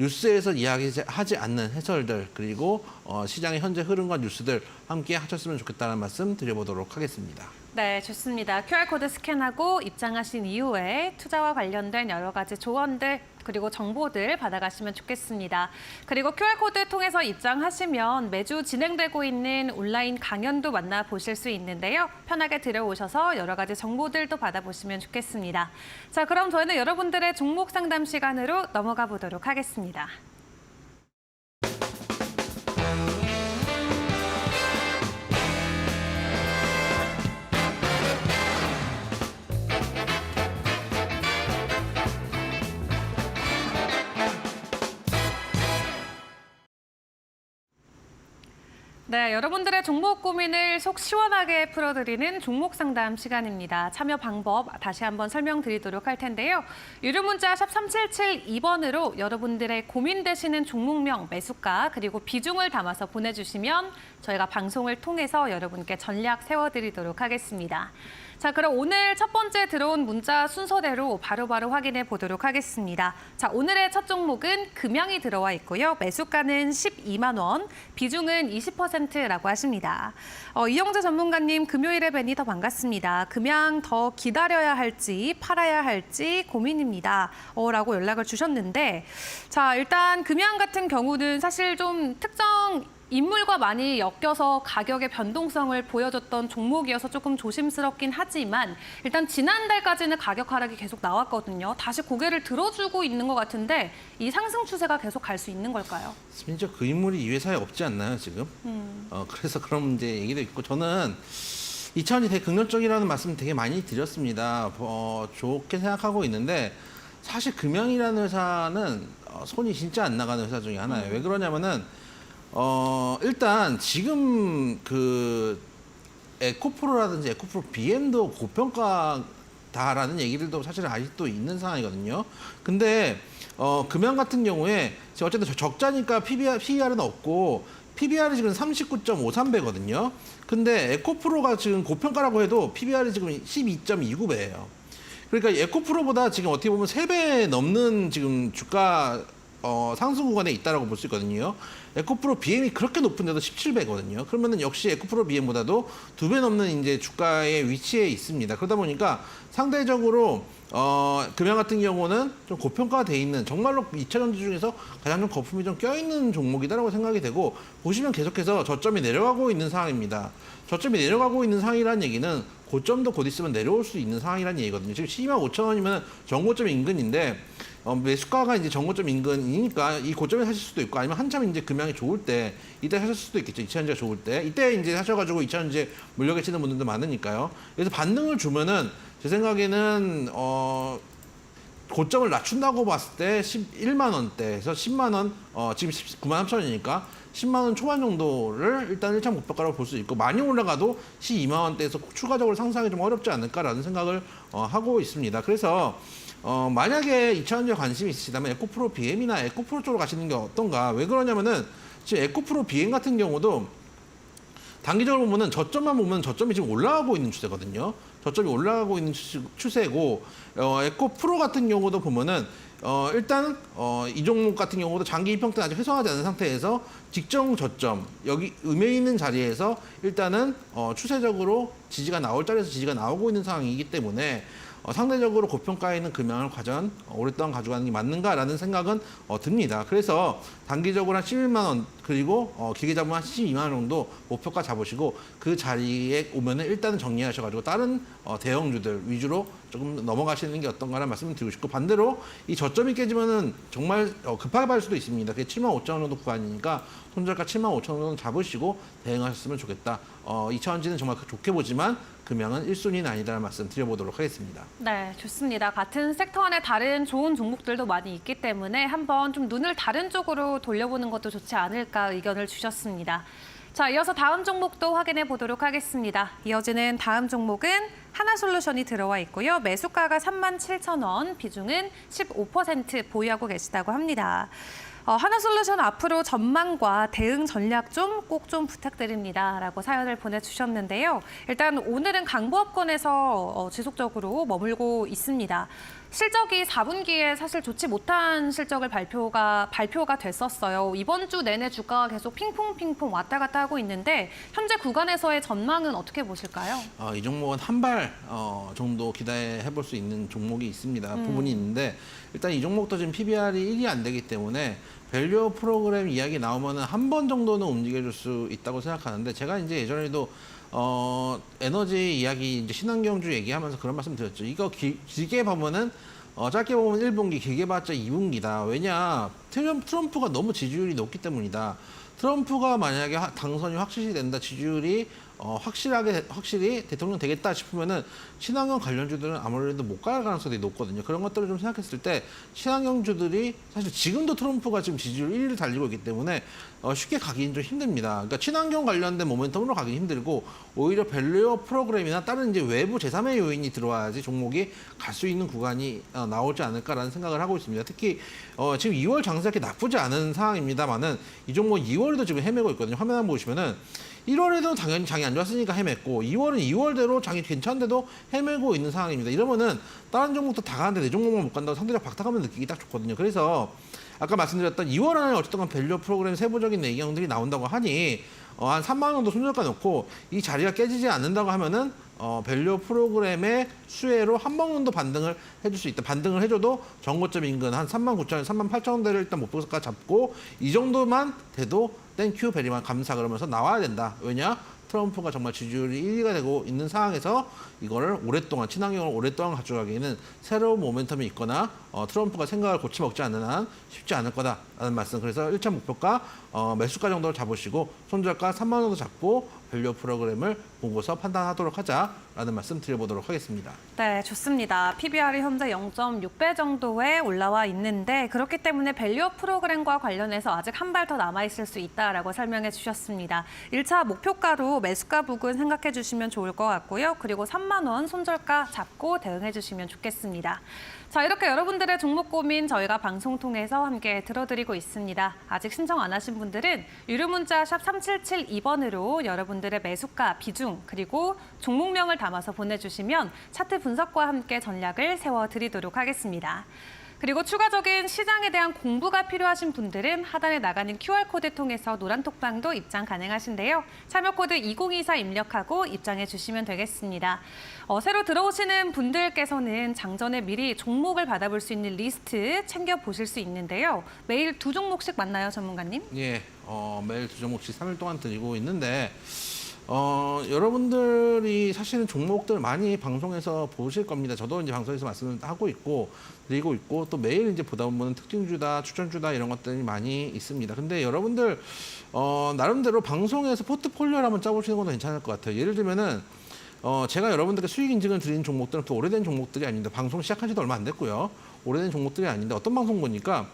뉴스에서 이야기하지 않는 해설들 그리고 시장의 현재 흐름과 뉴스들 함께 하셨으면 좋겠다는 말씀 드려보도록 하겠습니다. 네, 좋습니다. QR코드 스캔하고 입장하신 이후에 투자와 관련된 여러 가지 조언들 그리고 정보들 받아가시면 좋겠습니다. 그리고 QR코드 통해서 입장하시면 매주 진행되고 있는 온라인 강연도 만나보실 수 있는데요. 편하게 들어오셔서 여러 가지 정보들도 받아보시면 좋겠습니다. 자, 그럼 저희는 여러분들의 종목 상담 시간으로 넘어가 보도록 하겠습니다. 네, 여러분들의 종목 고민을 속 시원하게 풀어드리는 종목 상담 시간입니다. 참여 방법 다시 한번 설명드리도록 할 텐데요. 유료 문자 샵 3772번으로 여러분들의 고민되시는 종목명, 매수가 그리고 비중을 담아서 보내주시면 저희가 방송을 통해서 여러분께 전략 세워드리도록 하겠습니다. 자, 그럼 오늘 첫 번째 들어온 문자 순서대로 바로바로 확인해 보도록 하겠습니다. 자, 오늘의 첫 종목은 금양이 들어와 있고요. 매수가는 12만 원, 비중은 20%라고 하십니다. 이영재 전문가님, 금요일에 뵈니 더 반갑습니다. 금양 더 기다려야 할지 팔아야 할지 고민입니다. 라고 연락을 주셨는데, 자, 일단 금양 같은 경우는 사실 좀 특정 인물과 많이 엮여서 가격의 변동성을 보여줬던 종목이어서 조금 조심스럽긴 하지만 일단 지난달까지는 가격 하락이 계속 나왔거든요. 다시 고개를 들어주고 있는 것 같은데 이 상승 추세가 계속 갈 수 있는 걸까요? 심지어 그 인물이 이 회사에 없지 않나요, 지금? 그래서 그런 문제 얘기도 있고 저는 이 차원이 되게 긍정적이라는 말씀 되게 많이 드렸습니다. 좋게 생각하고 있는데 사실 금양이라는 회사는 손이 진짜 안 나가는 회사 중에 하나예요. 왜 그러냐면은 일단 지금 그 에코프로라든지 에코프로 BM도 고평가다라는 얘기들도 사실 아직도 있는 상황이거든요. 근데 금양 같은 경우에 지금 어쨌든 적자니까 PBR은 없고 PBR이 지금 39.53배거든요. 근데 에코프로가 지금 고평가라고 해도 PBR이 지금 12.29배예요. 그러니까 에코프로보다 지금 어떻게 보면 3배 넘는 지금 주가 상승 구간에 있다라고 볼 수 있거든요. 에코프로 BM이 그렇게 높은데도 17배거든요. 그러면은 역시 에코프로 BM보다도 2배 넘는 이제 주가의 위치에 있습니다. 그러다 보니까 상대적으로 금양 같은 경우는 좀 고평가가 돼 있는 정말로 2차전지 중에서 가장 좀 거품이 좀 껴있는 종목이다라고 생각이 되고 보시면 계속해서 저점이 내려가고 있는 상황입니다. 저점이 내려가고 있는 상황이라는 얘기는 고점도 곧 있으면 내려올 수 있는 상황이라는 얘기거든요. 지금 125,000원이면 정고점 인근인데 매수가가 이제 정고점 인근이니까 이 고점에 사실 수도 있고 아니면 한참 이제 금양이 좋을 때 이때 사실 수도 있겠죠. 2차전지가 좋을 때 이때 이제 사셔가지고 2차전지에 물려 계시는 분들도 많으니까요. 그래서 반등을 주면은 제 생각에는 고점을 낮춘다고 봤을 때 11만 원대에서 10만 원, 지금 9만 3천 원이니까 10만 원 초반 정도를 일단 1차 목표가라고 볼 수 있고 많이 올라가도 12만 원대에서 추가적으로 상승하기 좀 어렵지 않을까라는 생각을 하고 있습니다. 그래서 만약에 2차전지에 관심이 있으시다면 에코프로 BM이나 에코프로 쪽으로 가시는 게 어떤가? 왜 그러냐면은 지금 에코프로 BM 같은 경우도 단기적으로 보면은 저점만 보면 저점이 지금 올라가고 있는 추세거든요. 저점이 올라가고 있는 추세고 에코프로 같은 경우도 보면은 일단 이 종목 같은 경우도 장기 이평대 아직 훼손하지 않은 상태에서 직전 저점 여기 음에 있는 자리에서 일단은 추세적으로 지지가 나올 자리에서 지지가 나오고 있는 상황이기 때문에 상대적으로 고평가에 있는 금양을 과연 오랫동안 가져가는 게 맞는가라는 생각은 듭니다. 그래서 단기적으로 한 11만 원 그리고 길게 잡으면 한 12만 원 정도 목표가 잡으시고 그 자리에 오면은 일단은 정리하셔가지고 다른 대형주들 위주로 조금 넘어가시는 게 어떤가라는 말씀을 드리고 싶고 반대로 이 저점이 깨지면은 정말 급하게 받을 수도 있습니다. 그게 7만 5천 원 정도 구간이니까 손절가 7만 5천 원 정도 잡으시고 대응하셨으면 좋겠다. 2차전지는 정말 좋게 보지만 금양은 1순위는 아니다라는 말씀 드려보도록 하겠습니다. 네, 좋습니다. 같은 섹터 안에 다른 좋은 종목들도 많이 있기 때문에 한번 좀 눈을 다른 쪽으로 돌려보는 것도 좋지 않을까 의견을 주셨습니다. 자, 이어서 다음 종목도 확인해 보도록 하겠습니다. 이어지는 다음 종목은 하나솔루션이 들어와 있고요. 매수가가 37,000원, 비중은 15% 보유하고 계시다고 합니다. 하나솔루션 앞으로 전망과 대응 전략 좀 꼭 좀 부탁드립니다. 라고 사연을 보내주셨는데요. 일단 오늘은 강보합권에서 지속적으로 머물고 있습니다. 실적이 4분기에 사실 좋지 못한 실적을 발표가 됐었어요. 이번 주 내내 주가가 계속 핑퐁핑퐁 왔다 갔다 하고 있는데 현재 구간에서의 전망은 어떻게 보실까요? 이 종목은 한 발 정도 기대해 볼 수 있는 종목이 있습니다. 부분이 있는데 일단 이 종목도 지금 PBR이 1이 안 되기 때문에 밸류 프로그램 이야기 나오면은 한 번 정도는 움직여줄 수 있다고 생각하는데 제가 이제 예전에도 에너지 이야기 이제 친환경주 얘기하면서 그런 말씀 드렸죠. 이거 길게 보면은 짧게 보면 1분기, 길게 봤자 2분기다. 왜냐 트럼프가 너무 지지율이 높기 때문이다. 트럼프가 만약에 당선이 확실히 된다, 지지율이 확실히 대통령 되겠다 싶으면은 친환경 관련주들은 아무래도 못 갈 가능성이 높거든요. 그런 것들을 좀 생각했을 때 친환경주들이 사실 지금도 트럼프가 지금 지지율 1위를 달리고 있기 때문에 쉽게 가기는 좀 힘듭니다. 그러니까 친환경 관련된 모멘텀으로 가기 힘들고 오히려 밸류어 프로그램이나 다른 이제 외부 제3의 요인이 들어와야지 종목이 갈 수 있는 구간이 나오지 않을까라는 생각을 하고 있습니다. 특히 지금 2월 장세가 그렇게 나쁘지 않은 상황입니다만은 이 종목 2월에도 지금 헤매고 있거든요. 화면 한번 보시면은 1월에도 당연히 장이 안 좋았으니까 헤맸고 2월은 2월대로 장이 괜찮은데도 헤매고 있는 상황입니다. 이러면은 다른 종목도 다 가는데 내 종목만 못 간다고 상대적 박탈감을 느끼기 딱 좋거든요. 그래서 아까 말씀드렸던 2월 안에 어쨌든 밸류 프로그램 세부적인 내용들이 나온다고 하니 한 3만 원 정도 손절가 놓고 이 자리가 깨지지 않는다고 하면은 밸류 프로그램의 수혜로 한 번 정도 반등을 해줄 수 있다. 반등을 해줘도 정고점 인근 한 39,000원, 38,000원대를 일단 목표가 잡고 이 정도만 돼도 땡큐 베리만 감사 그러면서 나와야 된다. 왜냐? 트럼프가 정말 지지율이 1위가 되고 있는 상황에서 이거를 오랫동안 친환경을 오랫동안 가져가기에는 새로운 모멘텀이 있거나 트럼프가 생각을 고쳐먹지 않는 한 쉽지 않을 거다라는 말씀. 그래서 1차 목표가 매수가 정도를 잡으시고 손절가 3만 원 정도 잡고 밸류 프로그램을 보고서 판단하도록 하자라는 말씀 드려보도록 하겠습니다. 네, 좋습니다. PBR이 현재 0.6배 정도에 올라와 있는데 그렇기 때문에 밸류업 프로그램과 관련해서 아직 한 발 더 남아있을 수 있다라고 설명해 주셨습니다. 1차 목표가로 매수가 부근 생각해 주시면 좋을 것 같고요. 그리고 3만 원 손절가 잡고 대응해 주시면 좋겠습니다. 자, 이렇게 여러분들의 종목 고민 저희가 방송 통해서 함께 들어드리고 있습니다. 아직 신청 안 하신 분들은 유료 문자 샵 3772번으로 여러분들의 매수가, 비중, 그리고 종목명을 담아서 보내주시면 차트 분석과 함께 전략을 세워드리도록 하겠습니다. 그리고 추가적인 시장에 대한 공부가 필요하신 분들은 하단에 나가는 QR코드 통해서 노란톡방도 입장 가능하신데요. 참여코드 2024 입력하고 입장해 주시면 되겠습니다. 새로 들어오시는 분들께서는 장전에 미리 종목을 받아볼 수 있는 리스트 챙겨보실 수 있는데요. 매일 2종목씩 맞나요, 전문가님? 예, 매일 2종목씩 3일 동안 드리고 있는데 여러분들이 사실은 종목들 많이 방송에서 보실 겁니다. 저도 이제 방송에서 말씀을 하고 있고 드리고 있고 또 매일 이제 보다 보면 특징주다, 추천주다 이런 것들이 많이 있습니다. 근데 여러분들 나름대로 방송에서 포트폴리오를 한번 짜보시는 것도 괜찮을 것 같아요. 예를 들면은 제가 여러분들께 수익 인증을 드린 종목들은 또 오래된 종목들이 아닙니다. 방송 시작한 지도 얼마 안 됐고요. 오래된 종목들이 아닌데 어떤 방송 보니까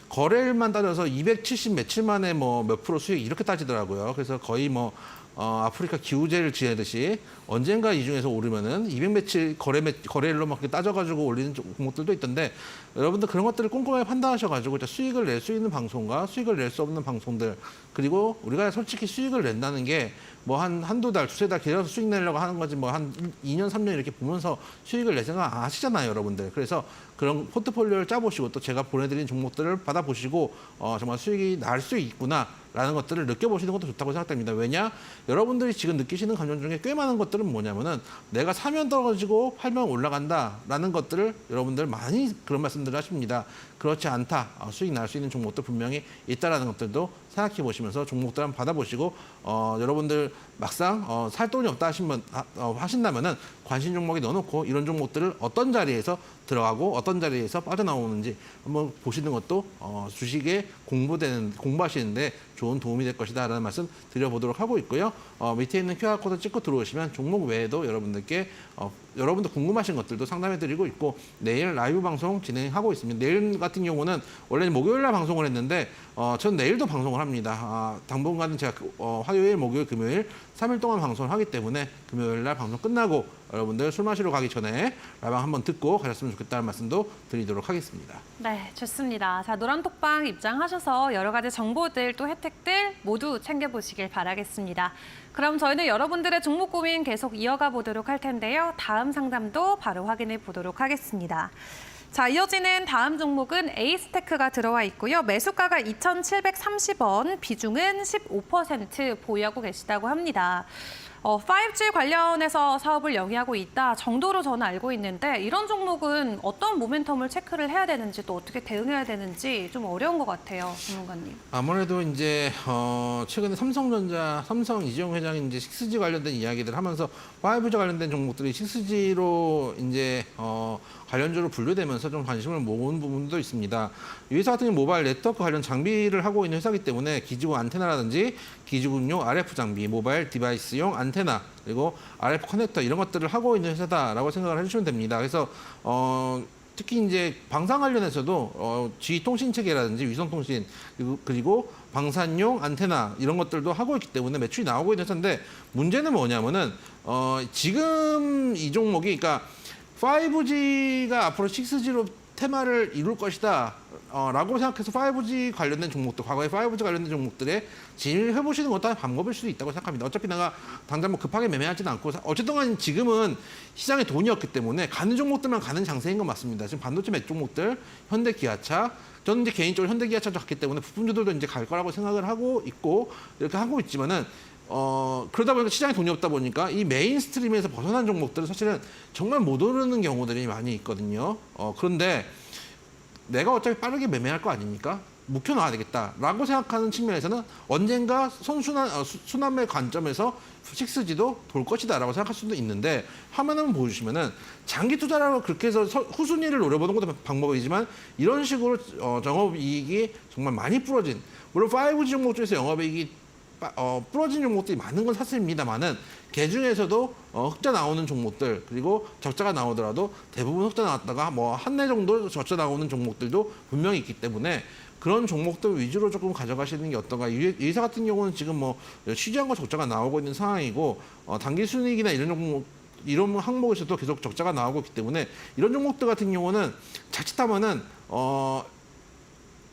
거래일만 따져서 270 며칠 만에 뭐 몇 프로 수익 이렇게 따지더라고요. 그래서 거의 뭐 아프리카 기우제를 지내듯이 언젠가 이 중에서 오르면은 200 며칠 거래일로 막 따져가지고 올리는 종목들도 있던데 여러분들 그런 것들을 꼼꼼하게 판단하셔가지고 수익을 낼 수 있는 방송과 수익을 낼 수 없는 방송들 그리고 우리가 솔직히 수익을 낸다는 게 뭐 한두 달, 두세 달 기다려서 수익 내려고 하는 거지 뭐 한 2년, 3년 이렇게 보면서 수익을 낼 생각 안 하시잖아요, 여러분들. 그래서 그런 포트폴리오를 짜보시고 또 제가 보내드린 종목들을 받아보시고 정말 수익이 날 수 있구나라는 것들을 느껴보시는 것도 좋다고 생각됩니다. 왜냐? 여러분들이 지금 느끼시는 감정 중에 꽤 많은 것들은 뭐냐면은 내가 사면 떨어지고 팔면 올라간다라는 것들을 여러분들 많이 그런 말씀들을 하십니다. 그렇지 않다. 수익 날 수 있는 종목도 분명히 있다라는 것들도 생각해 보시면서 종목들 한번 받아보시고 여러분들 막상 살 돈이 없다 하신다면은 관심 종목에 넣어놓고 이런 종목들을 어떤 자리에서 들어가고 어떤 자리에서 빠져나오는지 한번 보시는 것도 주식에 공부하시는데 좋은 도움이 될 것이다라는 말씀 드려보도록 하고 있고요. 밑에 있는 QR코드 찍고 들어오시면 종목 외에도 여러분들께 여러분들 궁금하신 것들도 상담해드리고 있고 내일 라이브 방송 진행하고 있습니다. 내일 같은 경우는 원래는 목요일 날 방송을 했는데 전 내일도 방송을 합니다. 당분간은 제가 화요일, 목요일, 금요일 3일 동안 방송을 하기 때문에 금요일 날 방송 끝나고 여러분들 술 마시러 가기 전에 라방 한번 듣고 가셨으면 좋겠다는 말씀도 드리도록 하겠습니다. 네, 좋습니다. 자, 노란톡방 입장하셔서 여러 가지 정보들 또 혜택들 모두 챙겨보시길 바라겠습니다. 그럼 저희는 여러분들의 종목 고민 계속 이어가 보도록 할 텐데요. 다음 상담도 바로 확인해 보도록 하겠습니다. 자, 이어지는 다음 종목은 에이스테크가 들어와 있고요. 매수가가 2,730원, 비중은 15% 보유하고 계시다고 합니다. 5G 관련해서 사업을 영위하고 있다 정도로 저는 알고 있는데 이런 종목은 어떤 모멘텀을 체크를 해야 되는지 또 어떻게 대응해야 되는지 좀 어려운 것 같아요, 전문가님. 아무래도 이제 최근에 삼성 이재용 회장이 이제 6G 관련된 이야기들 하면서 5G 관련된 종목들이 6G로 이제 관련주로 분류되면서 좀 관심을 모은 부분도 있습니다. 이 회사 같은 경우 모바일 네트워크 관련 장비를 하고 있는 회사이기 때문에 기지국 안테나라든지 기지국용 RF 장비, 모바일 디바이스용 안테나, 그리고 RF 커넥터 이런 것들을 하고 있는 회사다라고 생각을 해주시면 됩니다. 그래서 특히 이제 방산 관련해서도 지휘통신 체계라든지 위성통신 그리고 방산용 안테나 이런 것들도 하고 있기 때문에 매출이 나오고 있는 회사인데 문제는 뭐냐면은 지금 이 종목이 그러니까 5G가 앞으로 6G로 테마를 이룰 것이다 라고 생각해서 5G 관련된 종목들, 과거에 5G 관련된 종목들에 진입해 보시는 것도 하나의 방법일 수도 있다고 생각합니다. 어차피 내가 당장 뭐 급하게 매매하지는 않고 어쨌든 간에 지금은 시장에 돈이 없기 때문에 가는 종목들만 가는 장세인 건 맞습니다. 지금 반도체 몇 종목들, 현대 기아차, 저는 이제 개인적으로 현대 기아차도 갔기 때문에 부품주들도 이제 갈 거라고 생각을 하고 있고 이렇게 하고 있지만은 그러다 보니까 시장에 돈이 없다 보니까 이 메인스트림에서 벗어난 종목들은 사실은 정말 못 오르는 경우들이 많이 있거든요. 그런데 내가 어차피 빠르게 매매할 거 아닙니까? 묵혀놔야 되겠다라고 생각하는 측면에서는 언젠가 순환매 관점에서 6G도 돌 것이다라고 생각할 수도 있는데 화면 한번 보여주시면은 장기 투자라고 그렇게 해서 후순위를 노려보는 것도 방법이지만 이런 식으로 영업이익이 정말 많이 부러진 물론 5G 종목 중에서 영업이익이 부러진 종목들이 많은 건 사실입니다만은 그 중에서도 흑자 나오는 종목들 그리고 적자가 나오더라도 대부분 흑자 나왔다가 뭐 한 내 정도 적자 나오는 종목들도 분명히 있기 때문에 그런 종목들 위주로 조금 가져가시는 게 어떤가. 이 회사 같은 경우는 지금 뭐 취재한 거 적자가 나오고 있는 상황이고 단기 순이익이나 이런 종목 이런 항목에서도 계속 적자가 나오고 있기 때문에 이런 종목들 같은 경우는 자칫하면은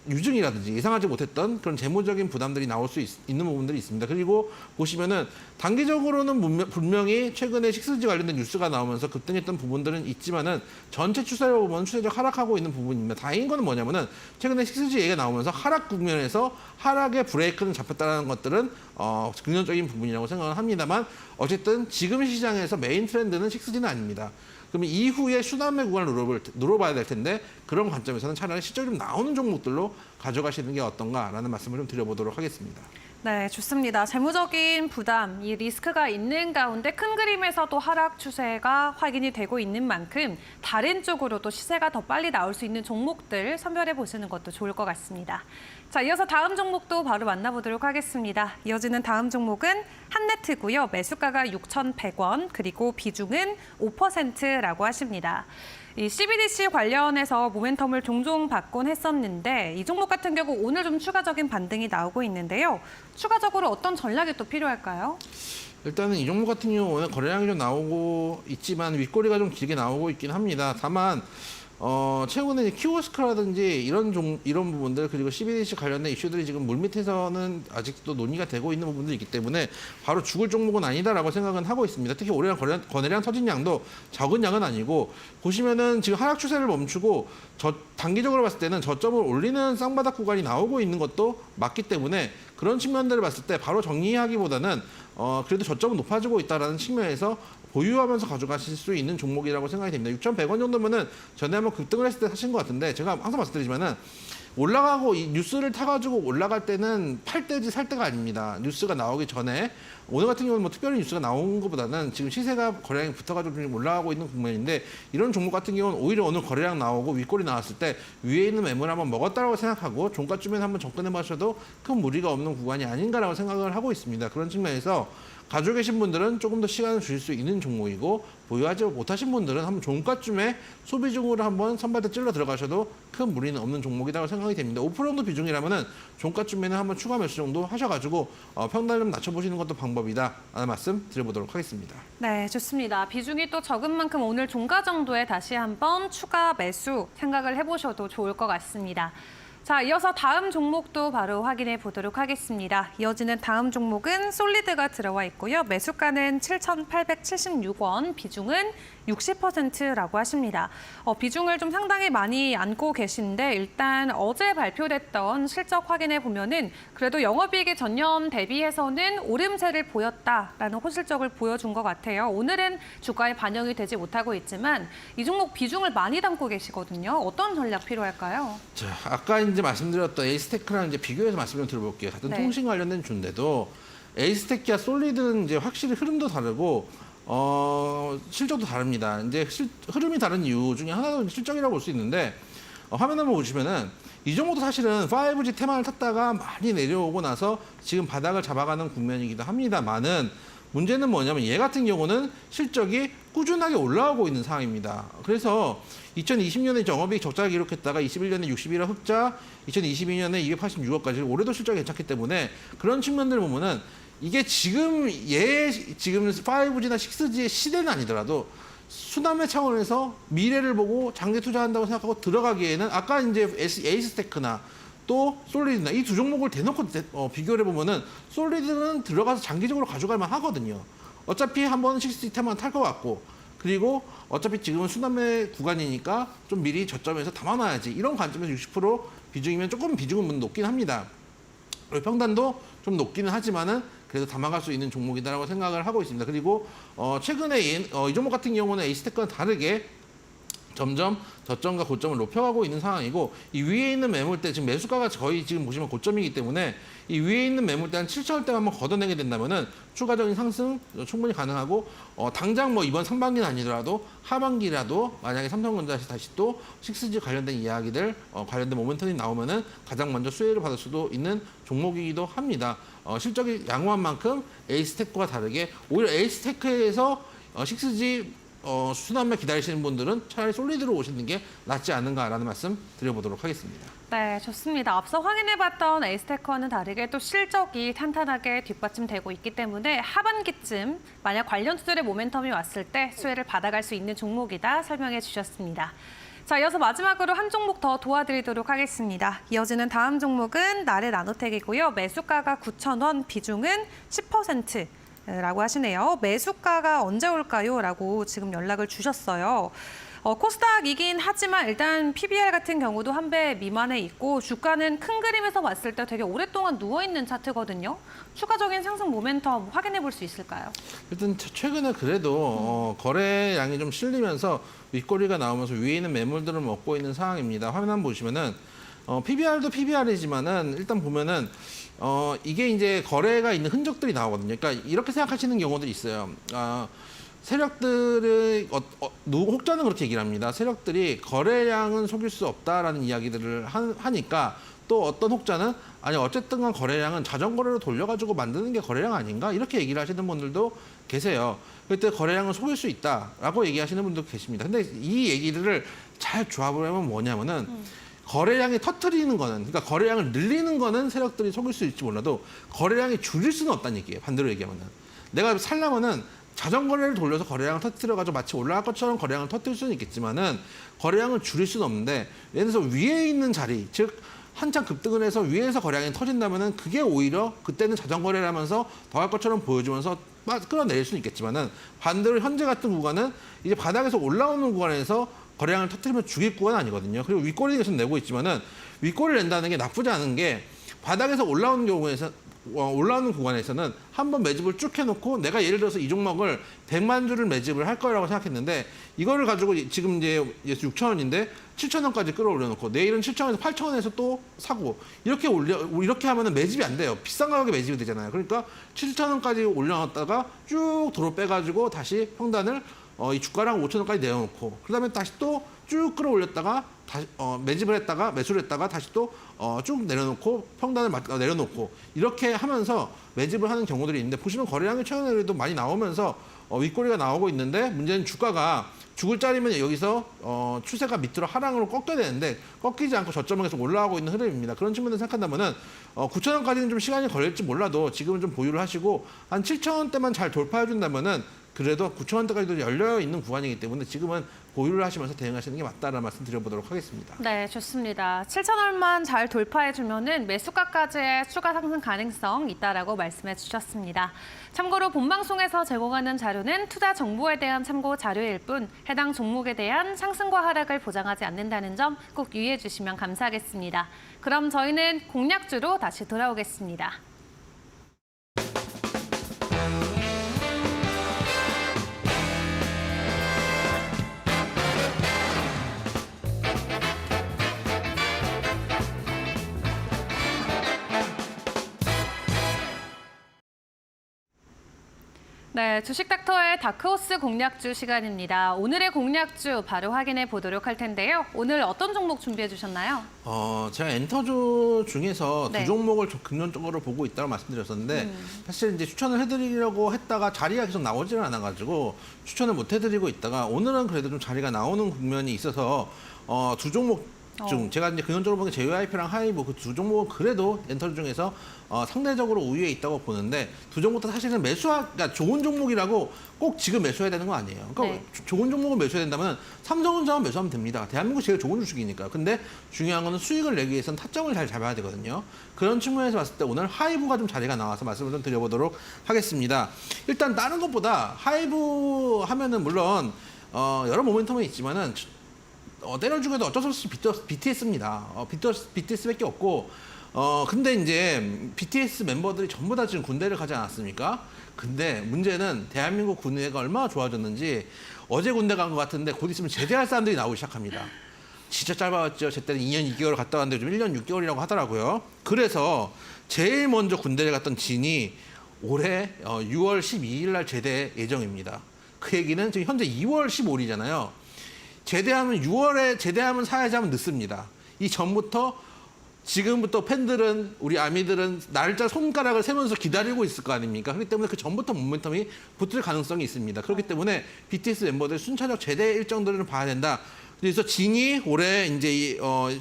유증이라든지 예상하지 못했던 그런 재무적인 부담들이 나올 수 있는 부분들이 있습니다. 그리고 보시면은 단기적으로는 분명히 최근에 식스지 관련된 뉴스가 나오면서 급등했던 부분들은 있지만은 전체 추세로 보면 추세적 하락하고 있는 부분입니다. 다행인 거는 뭐냐면은 최근에 식스지 얘기가 나오면서 하락 국면에서 하락의 브레이크는 잡혔다는 것들은 긍정적인 부분이라고 생각을 합니다만 어쨌든 지금 시장에서 메인 트렌드는 식스지는 아닙니다. 그러면 이후에 수남의 구간을 눌러봐야 될 텐데 그런 관점에서는 차라리 실적이 좀 나오는 종목들로 가져가시는 게 어떤가라는 말씀을 좀 드려보도록 하겠습니다. 네, 좋습니다. 재무적인 부담, 이 리스크가 있는 가운데 큰 그림에서도 하락 추세가 확인이 되고 있는 만큼 다른 쪽으로도 시세가 더 빨리 나올 수 있는 종목들 선별해 보시는 것도 좋을 것 같습니다. 자, 이어서 다음 종목도 바로 만나보도록 하겠습니다. 이어지는 다음 종목은 한네트고요. 매수가가 6,100원, 그리고 비중은 5%라고 하십니다. 이 CBDC 관련해서 모멘텀을 종종 받곤 했었는데 이 종목 같은 경우 오늘 좀 추가적인 반등이 나오고 있는데요. 추가적으로 어떤 전략이 또 필요할까요? 일단은 이 종목 같은 경우는 거래량이 좀 나오고 있지만 윗꼬리가 좀 길게 나오고 있긴 합니다. 다만 최근에 키오스크라든지 이런 부분들 그리고 CBDC 관련된 이슈들이 지금 물밑에서는 아직도 논의가 되고 있는 부분들이 있기 때문에 바로 죽을 종목은 아니다라고 생각은 하고 있습니다. 특히 올해랑 거래량 터진 양도 적은 양은 아니고 보시면은 지금 하락 추세를 멈추고 단기적으로 봤을 때는 저점을 올리는 쌍바닥 구간이 나오고 있는 것도 맞기 때문에 그런 측면들을 봤을 때 바로 정리하기보다는 그래도 저점은 높아지고 있다는 측면에서 보유하면서 가져가실 수 있는 종목이라고 생각이 됩니다. 6,100원 정도면은 전에 한번 급등을 했을 때 사신 것 같은데 제가 항상 말씀드리지만은 올라가고 이 뉴스를 타가지고 올라갈 때는 팔 때지 살 때가 아닙니다. 뉴스가 나오기 전에 오늘 같은 경우는 뭐 특별히 뉴스가 나온 것보다는 지금 시세가 거래량이 붙어가지고 좀 올라가고 있는 국면인데 이런 종목 같은 경우는 오히려 오늘 거래량 나오고 윗골이 나왔을 때 위에 있는 매물 한번 먹었다라고 생각하고 종가쯤에 한번 접근해 보셔도 큰 무리가 없는 구간이 아닌가라고 생각을 하고 있습니다. 그런 측면에서 가지고 계신 분들은 조금 더 시간을 주실 수 있는 종목이고 보유하지 못하신 분들은 한번 종가쯤에 소비 중으로 한번 선발대 찔러 들어가셔도 큰 무리는 없는 종목이라고 생각이 됩니다. 5% 정도 비중이라면은 종가쯤에는 한번 추가 매수 정도 하셔가지고 평단 좀 낮춰보시는 것도 방법이다 라는 말씀 드려보도록 하겠습니다. 네, 좋습니다. 비중이 또 적은 만큼 오늘 종가 정도에 다시 한번 추가 매수 생각을 해보셔도 좋을 것 같습니다. 자, 이어서 다음 종목도 바로 확인해 보도록 하겠습니다. 이어지는 다음 종목은 솔리드가 들어와 있고요. 매수가는 7,876원, 비중은 60%라고 하십니다. 비중을 좀 상당히 많이 안고 계신데 일단 어제 발표됐던 실적 확인해 보면은 그래도 영업이익이 전년 대비해서는 오름세를 보였다라는 호실적을 보여준 것 같아요. 오늘은 주가에 반영이 되지 못하고 있지만 이 종목 비중을 많이 담고 계시거든요. 어떤 전략 필요할까요? 자, 아까 이제 말씀드렸던 에이스테크랑 이제 비교해서 말씀 좀 드려볼게요. 같은 네. 통신 관련된 주인데도 에이스테크와 솔리드는 이제 확실히 흐름도 다르고 실적도 다릅니다. 이제 흐름이 다른 이유 중에 하나도 실적이라고 볼 수 있는데 화면 한번 보시면은 이 종목도 사실은 5G 테마를 탔다가 많이 내려오고 나서 지금 바닥을 잡아가는 국면이기도 합니다만은 문제는 뭐냐면 얘 같은 경우는 실적이 꾸준하게 올라오고 있는 상황입니다. 그래서 2020년에 영업이익 적자를 기록했다가 21년에 61억 흑자, 2022년에 286억까지 올해도 실적이 괜찮기 때문에 그런 측면들을 보면은 이게 지금 5G나 6G의 시대는 아니더라도 수남의 차원에서 미래를 보고 장기 투자한다고 생각하고 들어가기에는 아까 이제 에이스테크나 또 솔리드나 이 두 종목을 대놓고 비교를 해보면은 솔리드는 들어가서 장기적으로 가져갈 만 하거든요. 어차피 한번 6G만 탈 것 같고 그리고 어차피 지금은 수남의 구간이니까 좀 미리 저점에서 담아놔야지 이런 관점에서 60% 비중이면 조금 비중은 높긴 합니다. 평단도 좀 높기는 하지만은 그래도 담아갈 수 있는 종목이다라고 생각을 하고 있습니다. 그리고 최근에 이 종목 같은 경우는 에이스테크와 다르게 점점 저점과 고점을 높여가고 있는 상황이고 이 위에 있는 매물대 지금 매수가가 거의 지금 보시면 고점이기 때문에 이 위에 있는 매물대 한 7천원대 한번 걷어내게 된다면은 추가적인 상승 충분히 가능하고 당장 뭐 이번 상반기는 아니더라도 하반기라도 만약에 삼성전자 다시 또 6G 관련된 이야기들 관련된 모멘텀이 나오면은 가장 먼저 수혜를 받을 수도 있는 종목이기도 합니다. 실적이 양호한 만큼 에이스테크와 다르게 오히려 에이스테크에서 6G 순환매 기다리시는 분들은 차라리 솔리드로 오시는 게 낫지 않은가라는 말씀 드려보도록 하겠습니다. 네, 좋습니다. 앞서 확인해봤던 에이스테크와는 다르게 또 실적이 탄탄하게 뒷받침되고 있기 때문에 하반기쯤 만약 관련 투자의 모멘텀이 왔을 때 수혜를 받아갈 수 있는 종목이다 설명해 주셨습니다. 자, 이어서 마지막으로 한 종목 더 도와드리도록 하겠습니다. 이어지는 다음 종목은 나래 나노텍이고요. 매수가가 9,000원, 비중은 10%. 라고 하시네요. 매수가가 언제 올까요? 라고 지금 연락을 주셨어요. 코스닥이긴 하지만 일단 PBR 같은 경우도 한 배 미만에 있고 주가는 큰 그림에서 봤을 때 되게 오랫동안 누워있는 차트거든요. 추가적인 상승 모멘텀 확인해 볼 수 있을까요? 일단 최근에 그래도 거래량이 좀 실리면서 윗꼬리가 나오면서 위에 있는 매물들을 먹고 있는 상황입니다. 화면 한번 보시면은 PBR도 PBR이지만은 일단 보면은 이게 이제 거래가 있는 흔적들이 나오거든요. 그러니까 이렇게 생각하시는 경우들이 있어요. 세력들의 혹자는 그렇게 얘기를 합니다. 세력들이 거래량은 속일 수 없다라는 이야기들을 하니까 또 어떤 혹자는 아니 어쨌든 간 거래량은 자전거래로 돌려가지고 만드는 게 거래량 아닌가 이렇게 얘기를 하시는 분들도 계세요. 그때 거래량은 속일 수 있다라고 얘기하시는 분도 계십니다. 근데 이 얘기들을 잘 조합을 하면 뭐냐면은 거래량이 터트리는 거는 그러니까 거래량을 늘리는 거는 세력들이 속일 수 있을지 몰라도 거래량이 줄일 수는 없다는 얘기예요. 반대로 얘기하면은 내가 살려면은 자전거래를 돌려서 거래량을 터뜨려가지고 마치 올라갈 것처럼 거래량을 터뜨릴 수는 있겠지만은 거래량을 줄일 수는 없는데 예를 들어서 위에 있는 자리 즉 한참 급등을 해서 위에서 거래량이 터진다면은 그게 오히려 그때는 자전거래를 하면서 더 할 것처럼 보여주면서 끌어내릴 수는 있겠지만은 반대로 현재 같은 구간은 이제 바닥에서 올라오는 구간에서 거래량을 터뜨리면 죽일 구간은 아니거든요. 그리고 윗꼬리를 계속 내고 있지만은 윗꼬리를 낸다는 게 나쁘지 않은 게 바닥에서 올라오는 경우에서 올라오는 구간에서는 한번 매집을 쭉 해놓고 내가 예를 들어서 이 종목을 100만 주를 매집을 할 거라고 생각했는데 이거를 가지고 지금 이제 6,000원인데 7,000원까지 끌어올려놓고 내일은 7,000원에서 8,000원에서 또 사고 이렇게 하면은 매집이 안 돼요. 비싼 가격에 매집이 되잖아요. 그러니까 7,000원까지 올려놨다가 쭉 도로 빼가지고 다시 평단을 이 주가랑 5,000원까지 내려놓고 그다음에 다시 또 쭉 끌어올렸다가 다시 매집을 했다가 매수를 했다가 다시 또 쭉 내려놓고 평단을 내려놓고 이렇게 하면서 매집을 하는 경우들이 있는데 보시면 거래량이 최근에 그래도 많이 나오면서 윗꼬리가 나오고 있는데 문제는 주가가 죽을 자리면 여기서 추세가 밑으로 하락으로 꺾여야 되는데 꺾이지 않고 저점을 계속 올라가고 있는 흐름입니다. 그런 측면에서 생각한다면은 9,000원까지는 좀 시간이 걸릴지 몰라도 지금은 좀 보유를 하시고 한 7,000원대만 잘 돌파해 준다면은 그래도 9,000원대까지도 열려 있는 구간이기 때문에 지금은 보유를 하시면서 대응하시는 게 맞다라는 말씀 드려보도록 하겠습니다. 네, 좋습니다. 7,000원만 잘 돌파해주면은 매수가까지의 추가 상승 가능성 있다라고 말씀해 주셨습니다. 참고로 본방송에서 제공하는 자료는 투자 정보에 대한 참고 자료일 뿐 해당 종목에 대한 상승과 하락을 보장하지 않는다는 점 꼭 유의해 주시면 감사하겠습니다. 그럼 저희는 공략주로 다시 돌아오겠습니다. 네, 주식닥터의 다크호스 공략주 시간입니다. 오늘의 공략주 바로 확인해 보도록 할 텐데요. 오늘 어떤 종목 준비해 주셨나요? 제가 엔터주 중에서 네. 두 종목을 좀 긍정적으로 보고 있다고 말씀드렸었는데 사실 이제 추천을 해드리려고 했다가 자리가 계속 나오지는 않아가지고 추천을 못 해드리고 있다가 오늘은 그래도 좀 자리가 나오는 국면이 있어서 두 종목 중 제가 이제 긍정적으로 보는 JYP랑 하이브 그 두 종목은 그래도 엔터주 중에서 상대적으로 우위에 있다고 보는데 두 종목 다 사실은 그러니까 좋은 종목이라고 꼭 지금 매수해야 되는 거 아니에요. 그러니까 좋은 종목을 매수해야 된다면 삼성전자만 매수하면 됩니다. 대한민국 제일 좋은 주식이니까. 근데 중요한 거는 수익을 내기 위해서는 타점을 잘 잡아야 되거든요. 그런 측면에서 봤을 때 오늘 하이브가 좀 자리가 나와서 말씀을 좀 드려보도록 하겠습니다. 일단 다른 것보다 하이브 하면은 물론 여러 모멘텀이 있지만은 때려주기도 어쩔 수 없이 BTS입니다. BTS밖에 없고 근데 이제 BTS 멤버들이 전부 다 지금 군대를 가지 않았습니까? 근데 문제는 대한민국 군대가 얼마나 좋아졌는지 어제 군대 간 것 같은데 곧 있으면 제대할 사람들이 나오기 시작합니다. 진짜 짧아졌죠. 제 때는 2년 2개월 갔다 왔는데 좀 1년 6개월이라고 하더라고요. 그래서 제일 먼저 군대를 갔던 진이 올해 6월 12일 날 제대 예정입니다. 그 얘기는 지금 현재 2월 15일이잖아요. 제대하면 6월에 제대하면 사야지 하면 늦습니다. 이 전부터 지금부터 팬들은 우리 아미들은 날짜 손가락을 세면서 기다리고 있을 거 아닙니까? 그렇기 때문에 그 전부터 모멘텀이 붙을 가능성이 있습니다. 그렇기 때문에 BTS 멤버들 순차적 제대 일정들을 봐야 된다. 그래서 진이 올해 이제 6월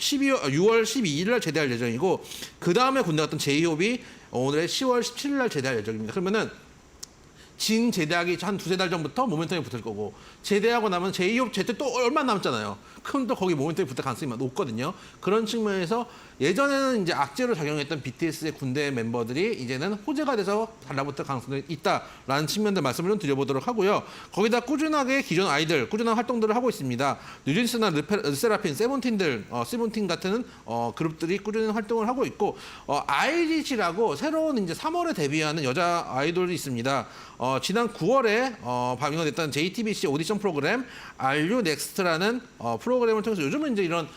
12일 날 제대할 예정이고 그 다음에 군대 갔던 제이홉이 올해 10월 17일 날 제대할 예정입니다. 그러면은 진 제대하기 한 두세 달 전부터 모멘텀이 붙을 거고 제대하고 나면 제이홉 제대 또 얼마 남았잖아요. 그럼 또 거기 모멘텀이 붙을 가능성이 높거든요. 그런 측면에서 예전에는 이제 악재로 작용했던 BTS의 군대 멤버들이 이제는 호재가 돼서 달라붙을 가능성이 있다라는 측면들 말씀을 좀 드려보도록 하고요. 거기다 꾸준하게 기존 아이들 꾸준한 활동들을 하고 있습니다. 뉴진스나 르세라핌, 세븐틴들, 세븐틴 같은 그룹들이 꾸준히 활동을 하고 있고 IG라고 새로운 이제 3월에 데뷔하는 여자 아이돌이 있습니다. 지난 9월에 방영이 됐던 JTBC 오디션 프로그램 Are You Next라는 프로그램을 통해서 요즘은 이제 이런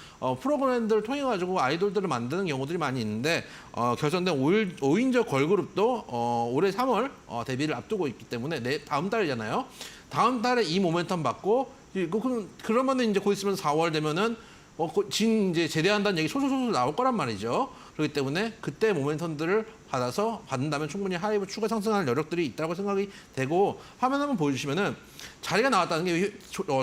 프로그램들을 통해 가지고 아이돌들을 만드는 경우들이 많이 있는데 결성된 5인조 걸그룹도 올해 3월 데뷔를 앞두고 있기 때문에 다음 달이잖아요. 다음 달에 이 모멘텀 받고 그러면은 이제 곧 있으면 4월 되면은 진 이제 제대한다는 얘기 솔솔솔 나올 거란 말이죠. 그렇기 때문에 그때 모멘텀들을 받는다면 충분히 하이브 추가 상승할 여력들이 있다고 생각이 되고 화면 한번 보여주시면은 자리가 나왔다는 게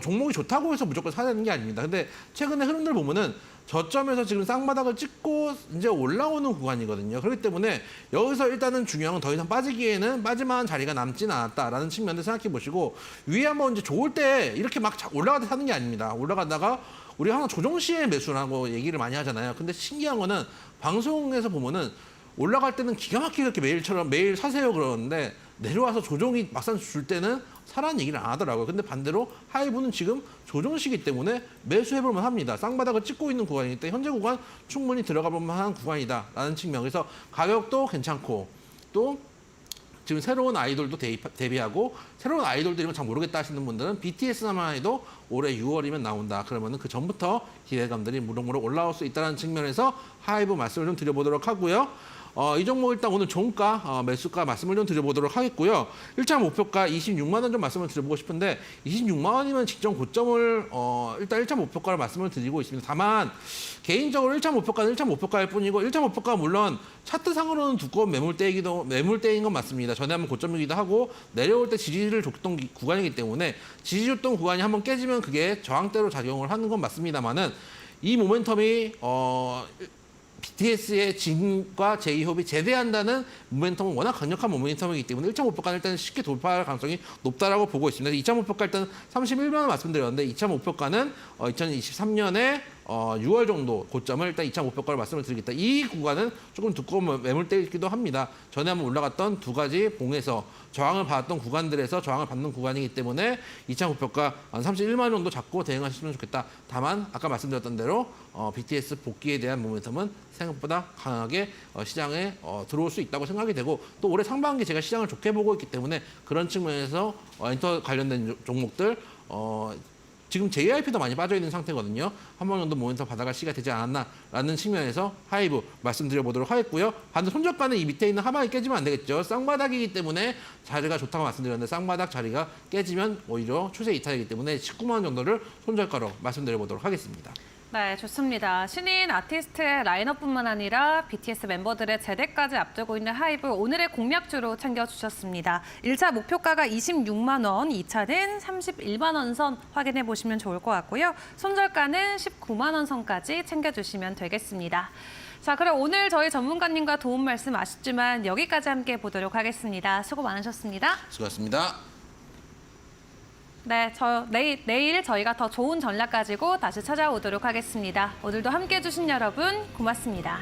종목이 좋다고 해서 무조건 사야 되는 게 아닙니다. 근데 최근에 흐름들 보면은 저점에서 지금 쌍바닥을 찍고 이제 올라오는 구간이거든요. 그렇기 때문에 여기서 일단은 중요한 건 더 이상 빠질만한 자리가 남진 않았다라는 측면을 생각해 보시고 위에 한번 이제 좋을 때 이렇게 막 올라가다 사는 게 아닙니다. 올라가다가 우리 항상 조정 시에 매수라고 얘기를 많이 하잖아요. 근데 신기한 거는 방송에서 보면은 올라갈 때는 기가 막히게 이렇게 매일 사세요 그러는데 내려와서 조정이 막상 줄 때는 사라는 얘기를 안 하더라고요. 근데 반대로 하이브는 지금 조정 시기 때문에 매수해볼만 합니다. 쌍바닥을 찍고 있는 구간이기 때문에 현재 구간 충분히 들어가볼 만한 구간이다라는 측면에서 가격도 괜찮고 또 지금 새로운 아이돌도 데뷔하고 새로운 아이돌들이면 잘 모르겠다 하시는 분들은 BTS나만 해도 올해 6월이면 나온다. 그러면은 그 전부터 기대감들이 무럭무럭 올라올 수 있다는 측면에서 하이브 말씀을 좀 드려보도록 하고요. 이 종목 일단 오늘 종가, 매수가 말씀을 좀 드려보도록 하겠고요. 1차 목표가 26만 원 좀 말씀을 드려보고 싶은데 26만 원이면 직전 고점을 일단 1차 목표가를 말씀을 드리고 있습니다. 다만 개인적으로 1차 목표가는 1차 목표가일 뿐이고 1차 목표가 물론 차트상으로는 두꺼운 매물대인 건 맞습니다. 전에 한번 고점이기도 하고 내려올 때 지지를 줬던 구간이기 때문에 지지 줬던 구간이 한번 깨지면 그게 저항대로 작용을 하는 건 맞습니다만은 이 모멘텀이 BTS의 진과 제이홉이 제대한다는 모멘텀은 워낙 강력한 모멘텀이기 때문에 1차 목표가는 일단 쉽게 돌파할 가능성이 높다라고 보고 있습니다. 2차 목표가 일단 31만 원 말씀드렸는데 2차 목표가는 2023년에 6월 정도 고점을 일단 2차 목표가를 말씀을 드리겠다. 이 구간은 조금 두꺼운 매물대이기도 합니다. 전에 한번 올라갔던 두 가지 봉에서 저항을 받았던 구간들에서 저항을 받는 구간이기 때문에 2차 목표가 한 31만 원 정도 잡고 대응하시면 좋겠다. 다만 아까 말씀드렸던 대로 BTS 복귀에 대한 모멘텀은 생각보다 강하게 시장에 들어올 수 있다고 생각이 되고 또 올해 상반기 제가 시장을 좋게 보고 있기 때문에 그런 측면에서 엔터 관련된 종목들 지금 JYP도 많이 빠져있는 상태거든요. 한 번 정도 모멘텀 받아갈 시기가 되지 않았나라는 측면에서 하이브 말씀드려보도록 하겠고요. 반대 손절가는 이 밑에 있는 하방이 깨지면 안 되겠죠. 쌍바닥이기 때문에 자리가 좋다고 말씀드렸는데 쌍바닥 자리가 깨지면 오히려 추세 이탈이기 때문에 19만 원 정도를 손절가로 말씀드려보도록 하겠습니다. 네, 좋습니다. 신인 아티스트의 라인업뿐만 아니라 BTS 멤버들의 제대까지 앞두고 있는 하이브 오늘의 공략주로 챙겨주셨습니다. 1차 목표가가 26만 원, 2차는 31만 원 선 확인해 보시면 좋을 것 같고요. 손절가는 19만 원 선까지 챙겨주시면 되겠습니다. 자, 그럼 오늘 저희 전문가님과 도움 말씀 아쉽지만 여기까지 함께 보도록 하겠습니다. 수고 많으셨습니다. 수고하셨습니다. 네, 내일 저희가 더 좋은 전략 가지고 다시 찾아오도록 하겠습니다. 오늘도 함께해 주신 여러분 고맙습니다.